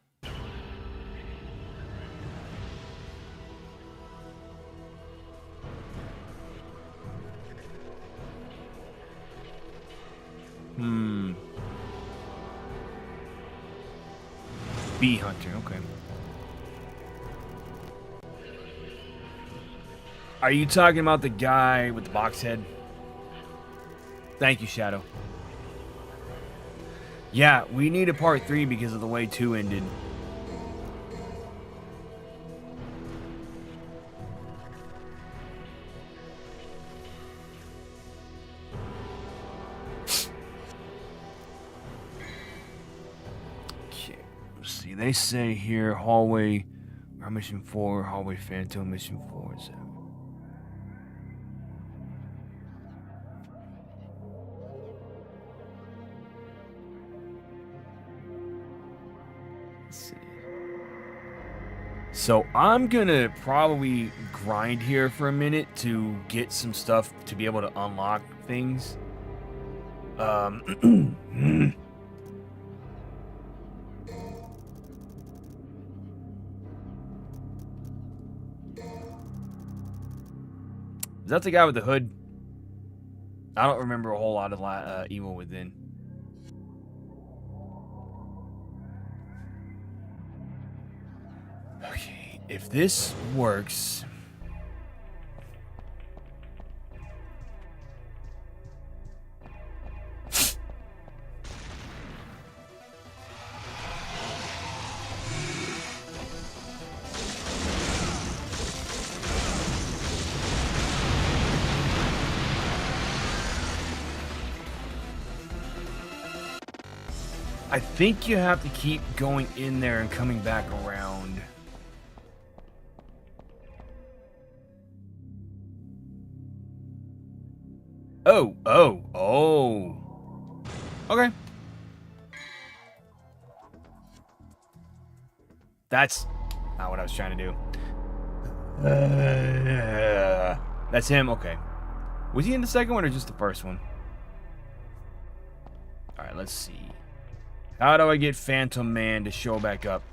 Bee hunter, okay. Are you talking about the guy with the box head? Thank you, Shadow. Yeah, we need a part 3 because of the way 2 ended. Okay, let's see. They say here, hallway, mission 4, hallway phantom, mission 4, 7. So I'm gonna probably grind here for a minute to get some stuff to be able to unlock things. Is that the guy with the hood? I don't remember a whole lot of Evil Within. Okay, if this works... I think you have to keep going in there and coming back around. Oh. Okay. That's not what I was trying to do. That's him, okay. Was he in the second one or just the first one? Alright, let's see. How do I get Phantom Man to show back up?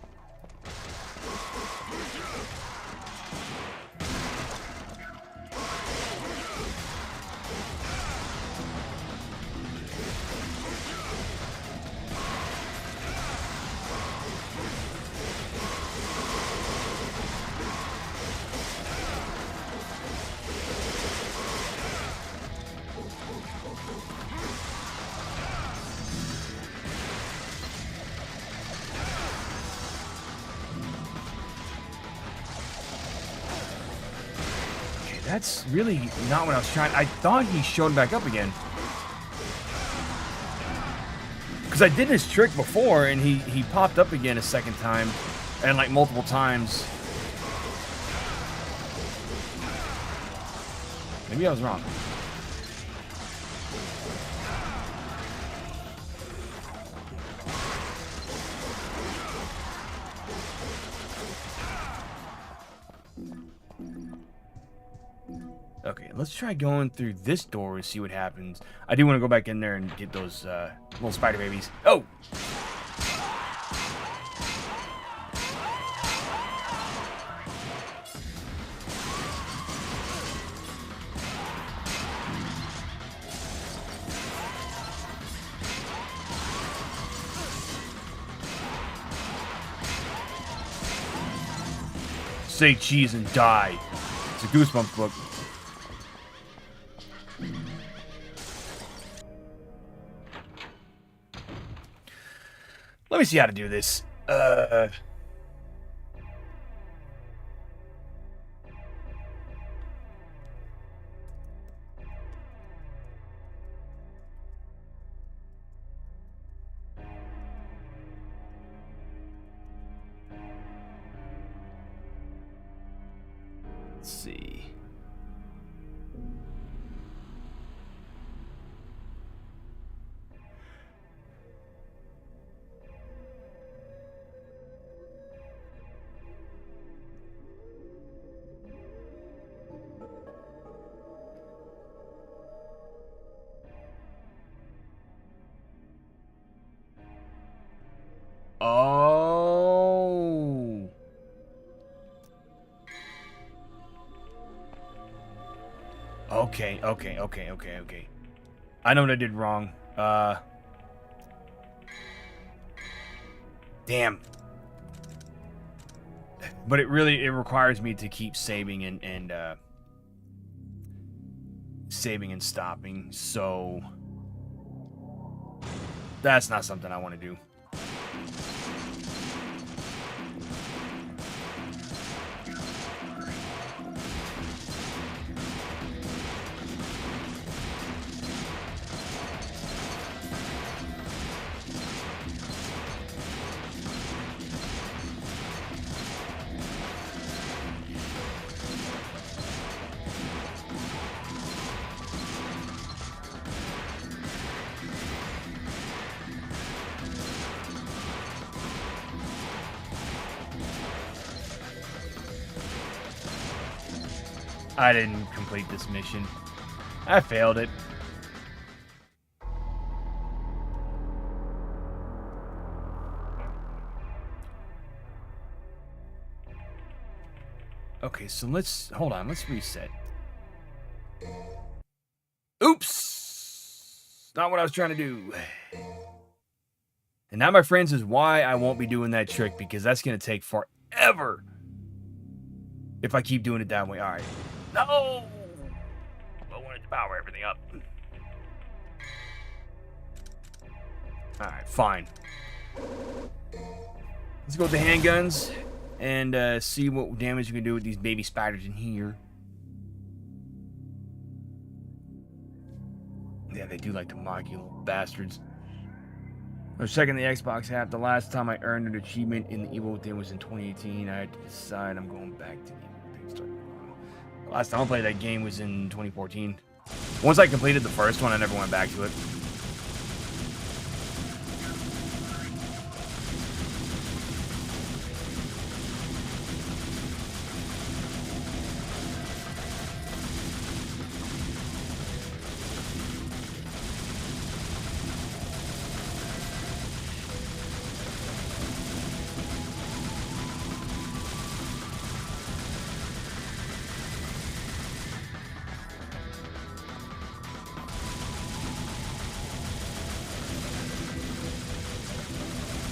That's really not what I was trying. I thought he showed back up again. Because I did his trick before, and he popped up again a second time. And like multiple times. Maybe I was wrong. Okay, let's try going through this door and see what happens. I do want to go back in there and get those little spider babies. Oh! Say cheese and die. It's a Goosebumps book. Let me see how to do this. Let's see. Oh. Okay. I know what I did wrong. Damn. But it requires me to keep saving and saving and stopping, so that's not something I want to do. I didn't complete this mission. I failed it. Okay, so hold on, let's reset. Oops! Not what I was trying to do. And that, my friends, is why I won't be doing that trick, because that's going to take forever if I keep doing it that way. Alright. No! I wanted to power everything up. Alright, fine. Let's go with the handguns and see what damage we can do with these baby spiders in here. Yeah, they do like to mock you, little bastards. I was checking the Xbox app. The last time I earned an achievement in the Evil Within was in 2018. I had to decide I'm going back to Evil Within. Last time I played that game was in 2014. Once I completed the first one, I never went back to it.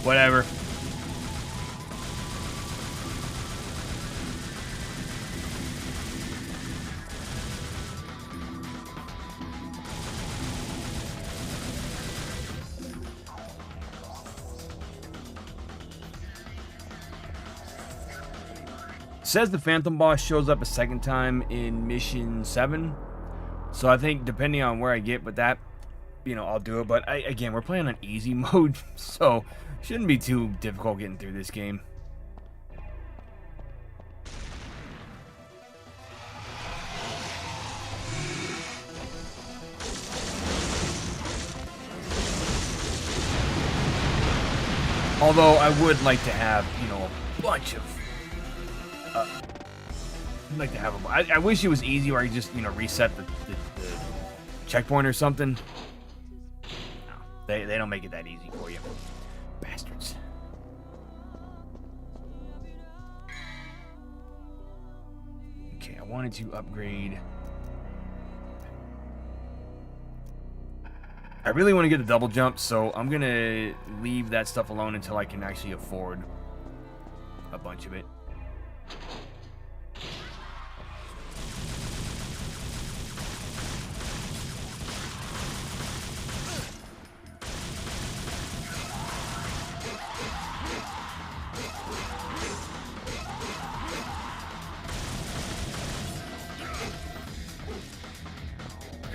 Whatever. Says the Phantom boss shows up a second time in mission 7. So I think depending on where I get with that, I'll do it. But again, we're playing on easy mode, so shouldn't be too difficult getting through this game. Although I would like to have, a bunch of. I'd like to have a. I wish it was easy where I could just, reset the checkpoint or something. No, they don't make it that easy for you. Bastards. Okay, I wanted to upgrade. I really want to get a double jump, so I'm going to leave that stuff alone until I can actually afford a bunch of it.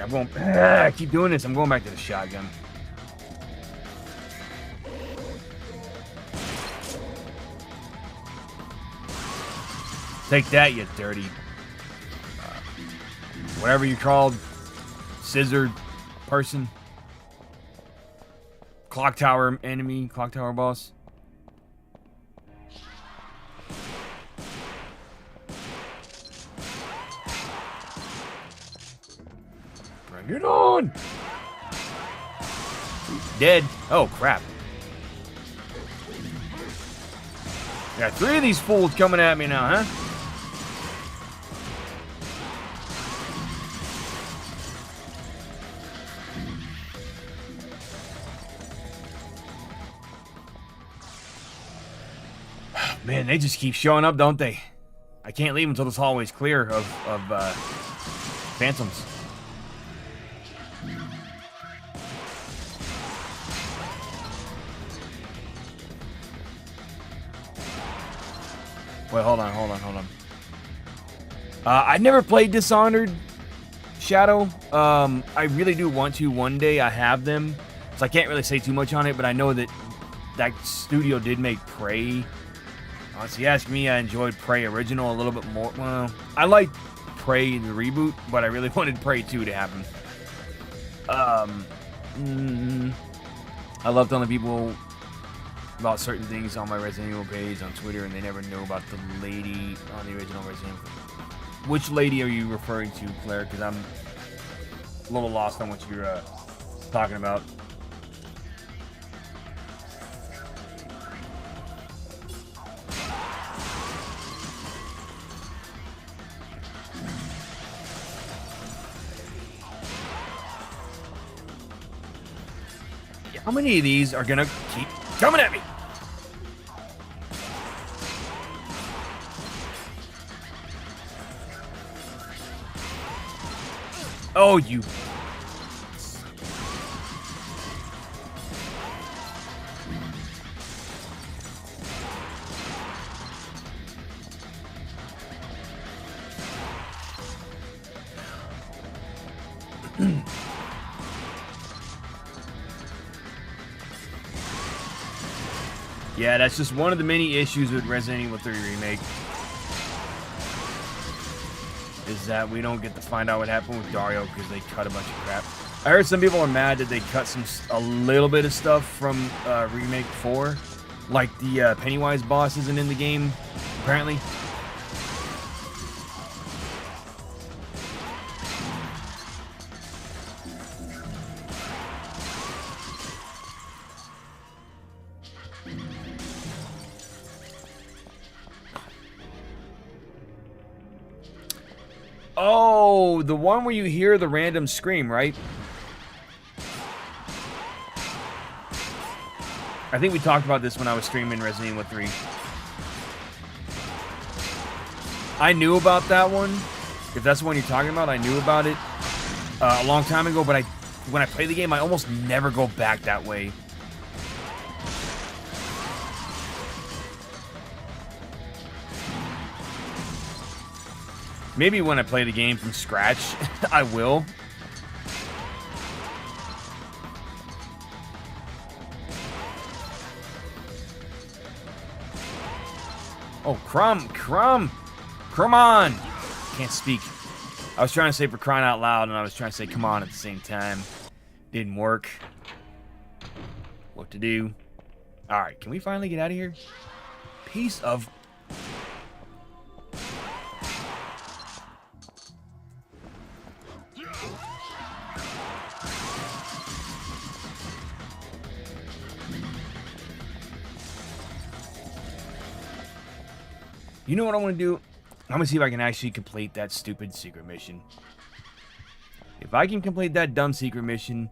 I'm going. I keep doing this. I'm going back to the shotgun. Take that, you dirty. Whatever you called. Scissor person. Clock tower enemy. Clock tower boss. Bring it on! Dead. Oh, crap. Got 3 of these fools coming at me now, huh? Man, they just keep showing up, don't they? I can't leave until this hallway's clear of phantoms. Wait, hold on. I never played Dishonored Shadow. I really do want to one day. I have them, so I can't really say too much on it, but I know that that studio did make Prey. So you ask me, I enjoyed Prey Original a little bit more. Well, I liked Prey the reboot, but I really wanted Prey 2 to happen. I love telling people about certain things on my Resident Evil page on Twitter, and they never know about the lady on the original Resident Evil. Which lady are you referring to, Claire? Because I'm a little lost on what you're talking about. How many of these are gonna keep coming at me? Oh, you. Yeah, that's just one of the many issues with Resident Evil 3 Remake. Is that we don't get to find out what happened with Dario because they cut a bunch of crap. I heard some people are mad that they cut a little bit of stuff from Remake 4. Like the Pennywise boss isn't in the game, apparently. Oh, the one where you hear the random scream, right? I think we talked about this when I was streaming Resident Evil 3. I knew about that one. If that's the one you're talking about, I knew about it a long time ago, but when I play the game, I almost never go back that way. Maybe when I play the game from scratch, I will. Oh, Crumb on! Can't speak. I was trying to say for crying out loud, and I was trying to say come on at the same time. Didn't work. What to do? Alright, can we finally get out of here? Piece of... You know what I want to do? I'm going to see if I can actually complete that stupid secret mission. If I can complete that dumb secret mission,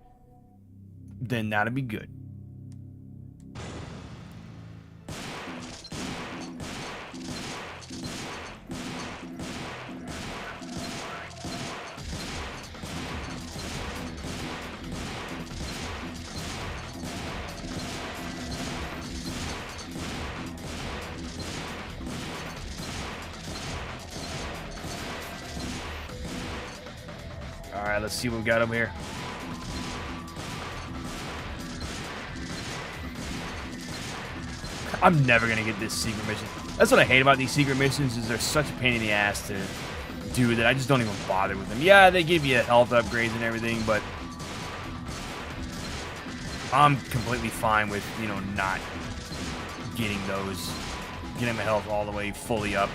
then that'll be good. Alright, let's see what we got over here. I'm never gonna get this secret mission. That's what I hate about these secret missions, is they're such a pain in the ass to do that I just don't even bother with them. Yeah, they give you health upgrades and everything, but I'm completely fine with, you know, not getting those. Getting my health all the way fully up.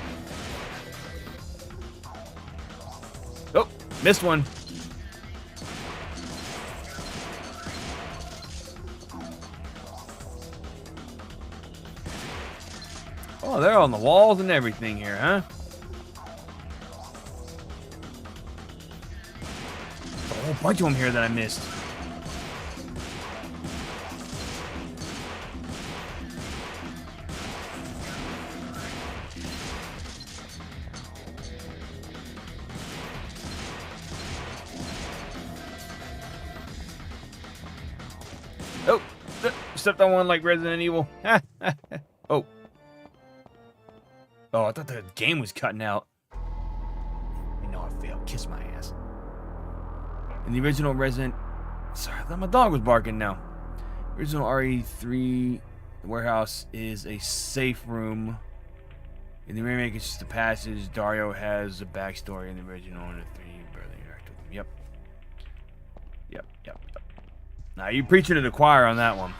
Oh, missed one. Oh, they're on the walls and everything here, huh? A whole bunch of them here that I missed. Oh, stepped on one like Resident Evil. Oh. Oh, I thought the game was cutting out. You know I failed. Kiss my ass. In the original Resident... Sorry, I thought my dog was barking now. Original RE3 warehouse is a safe room. In the remake, it's just a passage. Dario has a backstory in the original and the 3 barely interact with him. Yep. Yep. Now, you preaching to the choir on that one.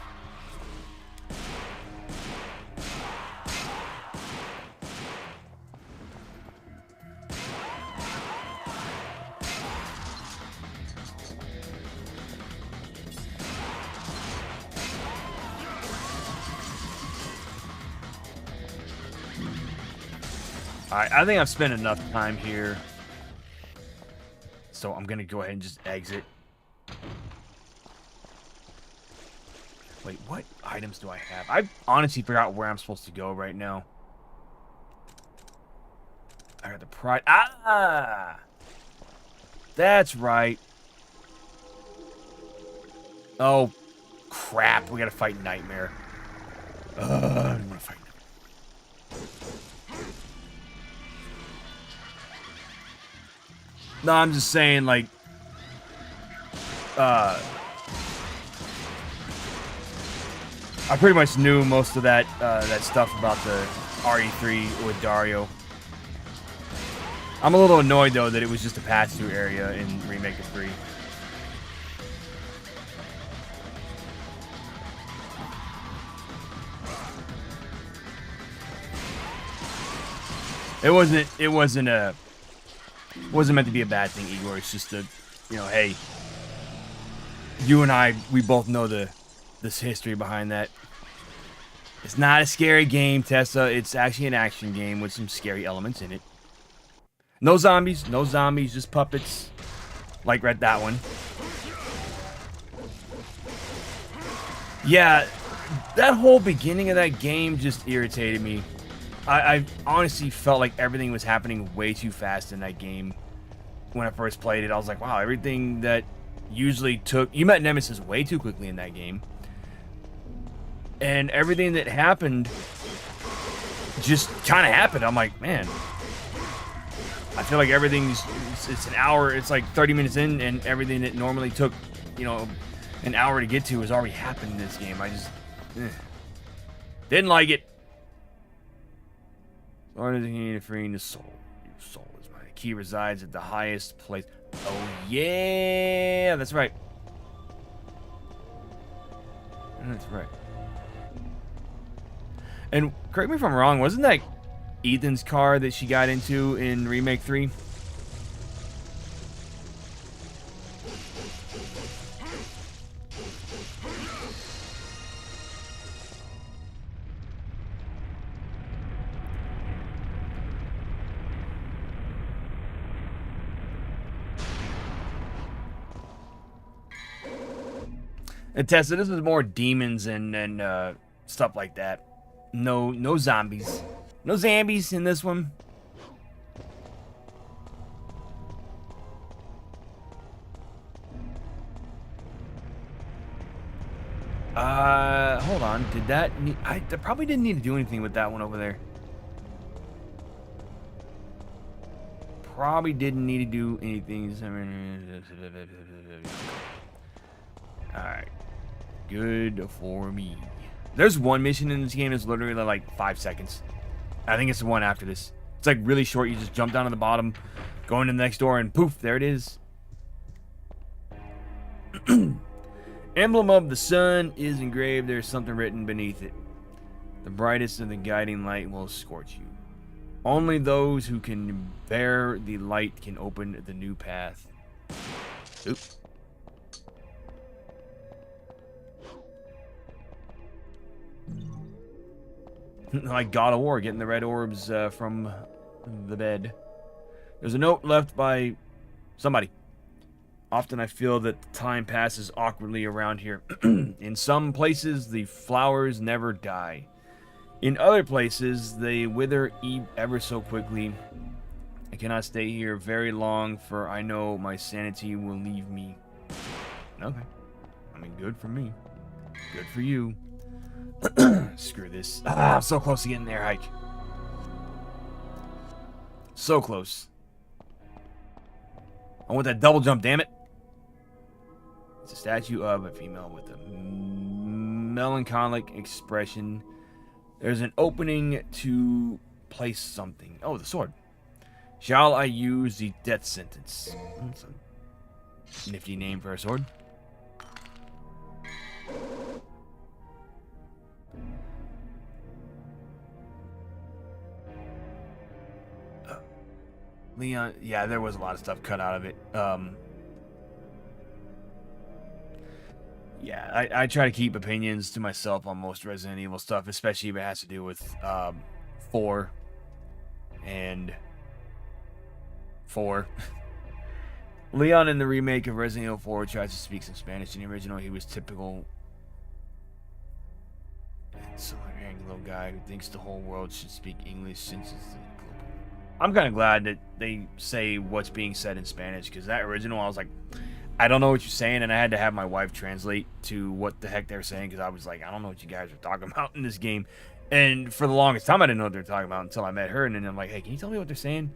Alright, I think I've spent enough time here. So I'm gonna go ahead and just exit. Wait, what items do I have? I honestly forgot where I'm supposed to go right now. I got the pride. Ah! That's right. Oh, crap. We gotta fight Nightmare. I don't wanna fight Nightmare. No, I'm just saying, like, I pretty much knew most of that that stuff about the RE3 with Dario. I'm a little annoyed though that it was just a pass-through area in Remake of 3. It wasn't meant to be a bad thing, Igor. It's just a, you know, hey, you and I, we both know this history behind that. It's not a scary game, Tessa. It's actually an action game with some scary elements in it. No zombies, just puppets. Like read that one. Yeah, that whole beginning of that game just irritated me. I honestly felt like everything was happening way too fast in that game. When I first played it, I was like, wow, everything that usually took... You met Nemesis way too quickly in that game. And everything that happened just kind of happened. I'm like, man, I feel like everything's... It's an hour, it's like 30 minutes in, and everything that normally took, you know, an hour to get to has already happened in this game. I just... didn't like it. Or does he need to free the soul? Your soul is mine. The key resides at the highest place. Oh, yeah. That's right. That's right. And correct me if I'm wrong, wasn't that Ethan's car that she got into in Remake 3? And Tessa, this is more demons and stuff like that. No zombies. No zombies in this one. Hold on. Did that need... I probably didn't need to do anything with that one over there. probably didn't need to do anything. Alright. Good for me. There's one mission in this game that's literally like 5 seconds. I think it's the one after this. It's like really short. You just jump down to the bottom, go into the next door, and poof, there it is. Emblem of the sun is engraved. There's something written beneath it. The brightest of the guiding light will scorch you. Only those who can bear the light can open the new path. Oop. Like God of War, getting the red orbs from the bed. There's a note left by somebody. Often I feel that time passes awkwardly around here. In some places, the flowers never die. In other places, they wither ever so quickly. I cannot stay here very long, for I know my sanity will leave me. Okay. I mean, good for me. Good for you. Screw this. I'm so close to getting there, Hike. So close. I want that double jump, damn it. It's a statue of a female with a melancholic expression. There's an opening to place something. Oh, the sword. Shall I use the death sentence? That's a nifty name for a sword. Leon, yeah, there was a lot of stuff cut out of it. Yeah, I try to keep opinions to myself on most Resident Evil stuff, especially if it has to do with 4 and 4. Leon in the remake of Resident Evil 4 tries to speak some Spanish. In the original, he was typical little guy who thinks the whole world should speak English since it's the global. I'm kind of glad that they say what's being said in Spanish, because that original, I was like, I don't know what you're saying, and I had to have my wife translate to what the heck they're saying, because I was like, I don't know what you guys are talking about in this game. And for the longest time, I didn't know what they were talking about until I met her, and then I'm like, hey, can you tell me what they're saying?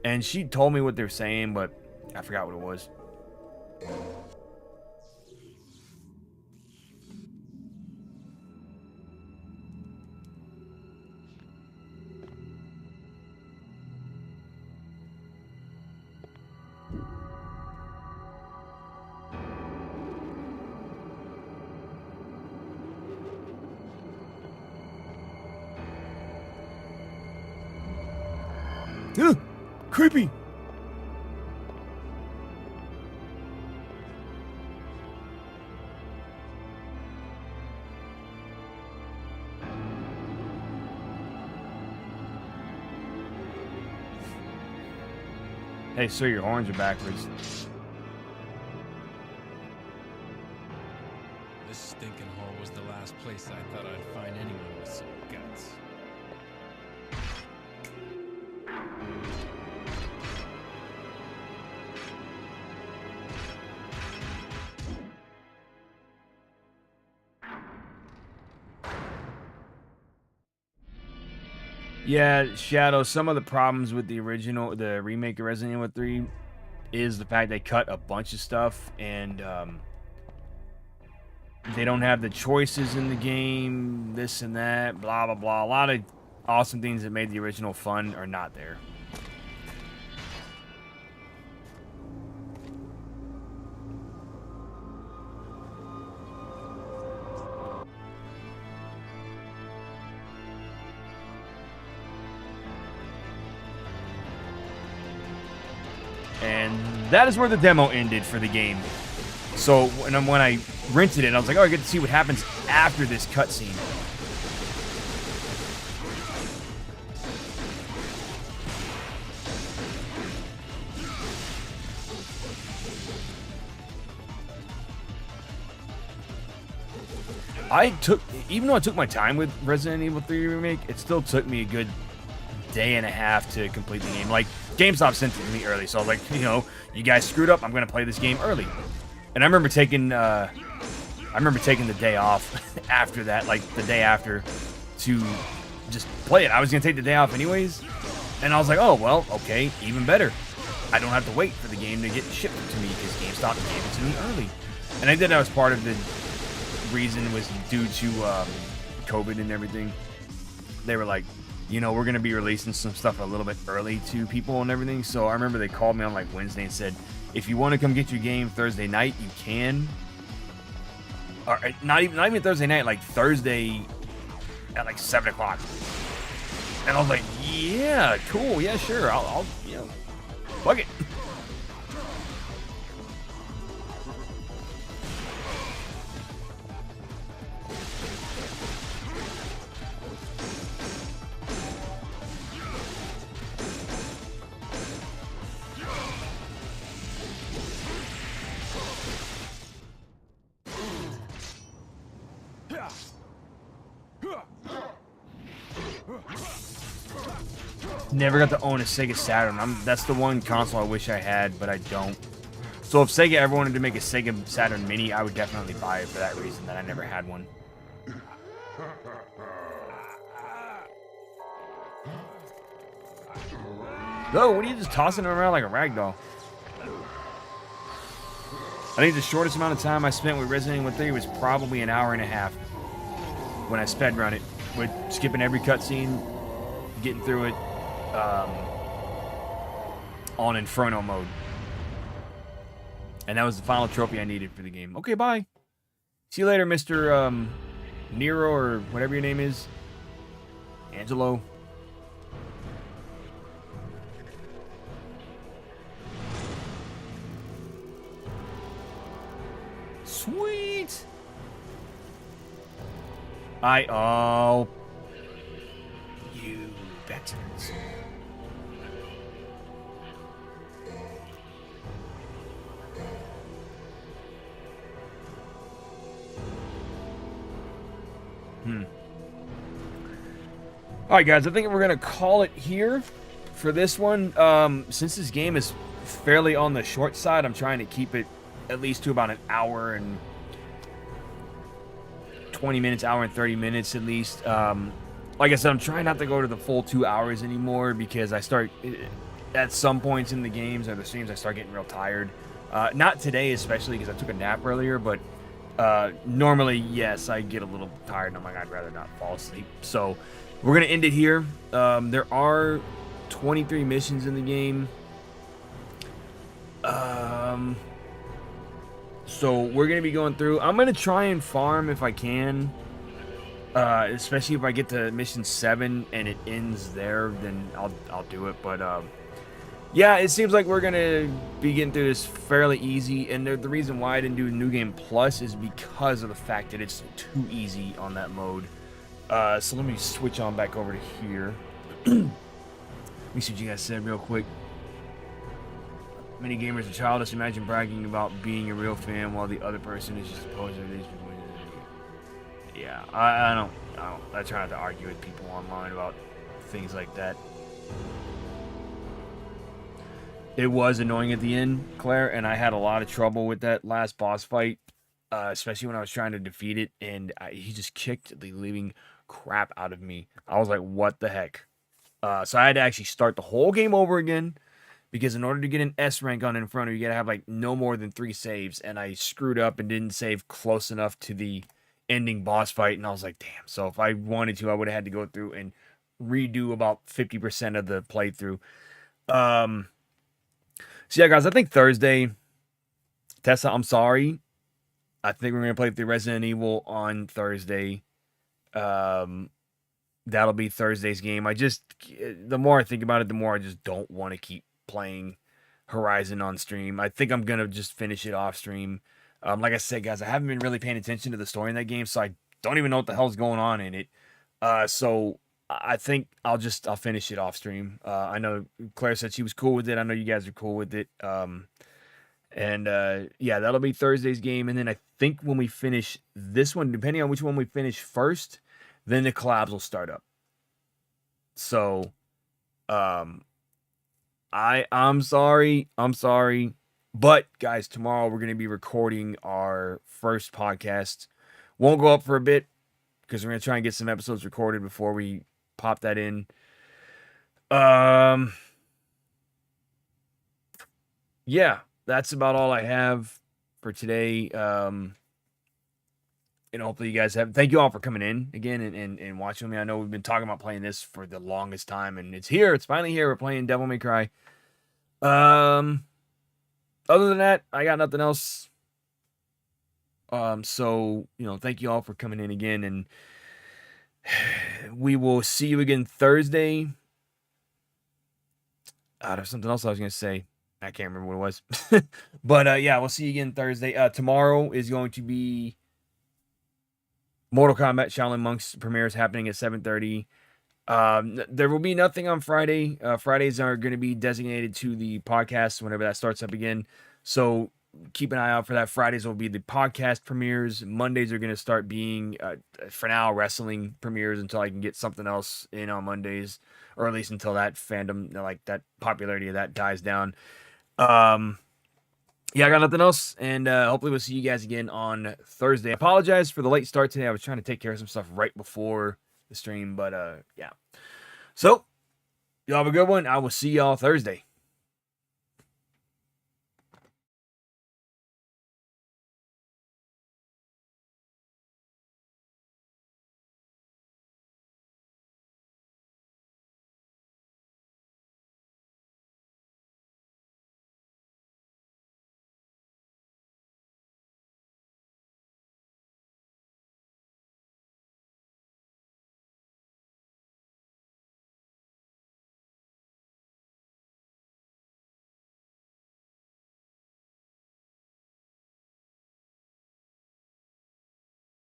And she told me what they're saying, but I forgot what it was. Creepy. Hey, sir, your horns are backwards. This stinking hole was the last place I thought I'd find anyone with some guts. Yeah, Shadow, some of the problems with the remake of Resident Evil 3 is the fact they cut a bunch of stuff, and they don't have the choices in the game, this and that, blah, blah, blah. A lot of awesome things that made the original fun are not there. And that is where the demo ended for the game. So when I rented it, I was like, oh, I get to see what happens after this cutscene. Even though I took my time with Resident Evil 3 Remake, it still took me a good day and a half to complete the game. Like, GameStop sent it to me early, so I was like, you know, you guys screwed up, I'm gonna play this game early. And I remember taking the day off after that, like the day after, to just play it. I was gonna take the day off anyways, and I was like, oh well, okay, even better. I don't have to wait for the game to get shipped to me because GameStop gave it to me early. And I think that was part of the reason was due to COVID and everything. They were like, you know, we're going to be releasing some stuff a little bit early to people and everything. So I remember they called me on like Wednesday and said, if you want to come get your game Thursday night, you can. Or not even Thursday night, like Thursday at like 7 o'clock. And I was like, yeah, cool. Yeah, sure. I'll you know, fuck it. Never got to own a Sega Saturn. That's the one console I wish I had, but I don't. So if Sega ever wanted to make a Sega Saturn Mini, I would definitely buy it for that reason, that I never had one. No, what are you just tossing him around like a rag doll? I think the shortest amount of time I spent with Resident Evil 3 was probably an hour and a half when I sped run it, with skipping every cutscene, getting through it on Inferno mode. And that was the final trophy I needed for the game. Okay, bye. See you later, Mr. Nero, or whatever your name is. Angelo. Sweet. Oh. You veterans. Alright guys, I think we're going to call it here for this one. Since this game is fairly on the short side, I'm trying to keep it at least to about an hour and 20 minutes, hour and 30 minutes at least. Like I said, I'm trying not to go to the full 2 hours anymore because I start, at some points in the games or the streams, I start getting real tired. Not today especially because I took a nap earlier, but normally, yes, I get a little tired and I'm like, I'd rather not fall asleep. So we're going to end it here. There are 23 missions in the game. So we're going to be going through. I'm going to try and farm if I can. Especially if I get to mission 7 and it ends there, then I'll do it. But yeah, it seems like we're going to be getting through this fairly easy. And the reason why I didn't do New Game Plus is because of the fact that it's too easy on that mode. So let me switch on back over to here. Let me see what you guys said real quick. Many gamers are childish. Imagine bragging about being a real fan while the other person is just a poser. Yeah, I try not to argue with people online about things like that. It was annoying at the end, Claire, and I had a lot of trouble with that last boss fight, especially when I was trying to defeat it, and he just kicked the living crap out of me. I was like, what the heck? So I had to actually start the whole game over again, because in order to get an S rank on Inferno, you gotta have like no more than 3 saves, and I screwed up and didn't save close enough to the ending boss fight, and I was like, damn. So if I wanted to, I would have had to go through and redo about 50% of the playthrough. So yeah, guys, I think Thursday, Tessa, I'm sorry. I think we're gonna play through Resident Evil on Thursday. That'll be Thursday's game. The more I think about it, the more I just don't want to keep playing Horizon on stream. I think I'm gonna just finish it off stream. Like I said, guys, I haven't been really paying attention to the story in that game, so I don't even know what the hell's going on in it. So I think I'll finish it off stream. I know Claire said she was cool with it. I know you guys are cool with it. Yeah, that'll be Thursday's game. And then I think when we finish this one, depending on which one we finish first, then the collabs will start up. So, I'm sorry. But, guys, tomorrow we're going to be recording our first podcast. Won't go up for a bit because we're going to try and get some episodes recorded before we pop that in. yeah, that's about all I have for today. And hopefully you guys have. Thank you all for coming in again and watching me. I know we've been talking about playing this for the longest time, and it's here. It's finally here. We're playing Devil May Cry. Other than that, I got nothing else. So thank you all for coming in again, and we will see you again Thursday. There's something else I was gonna say. I can't remember what it was. But yeah, we'll see you again Thursday. Tomorrow is going to be Mortal Kombat Shaolin Monks premieres happening at 7:30. There will be nothing on Friday. Fridays are going to be designated to the podcast whenever that starts up again. So keep an eye out for that. Fridays will be the podcast premieres. Mondays are going to start being, for now, wrestling premieres until I can get something else in on Mondays, or at least until that fandom, like that popularity of that dies down. Yeah, I got nothing else, and hopefully we'll see you guys again on Thursday. I apologize for the late start today. I was trying to take care of some stuff right before the stream, but yeah. So, y'all have a good one. I will see y'all Thursday.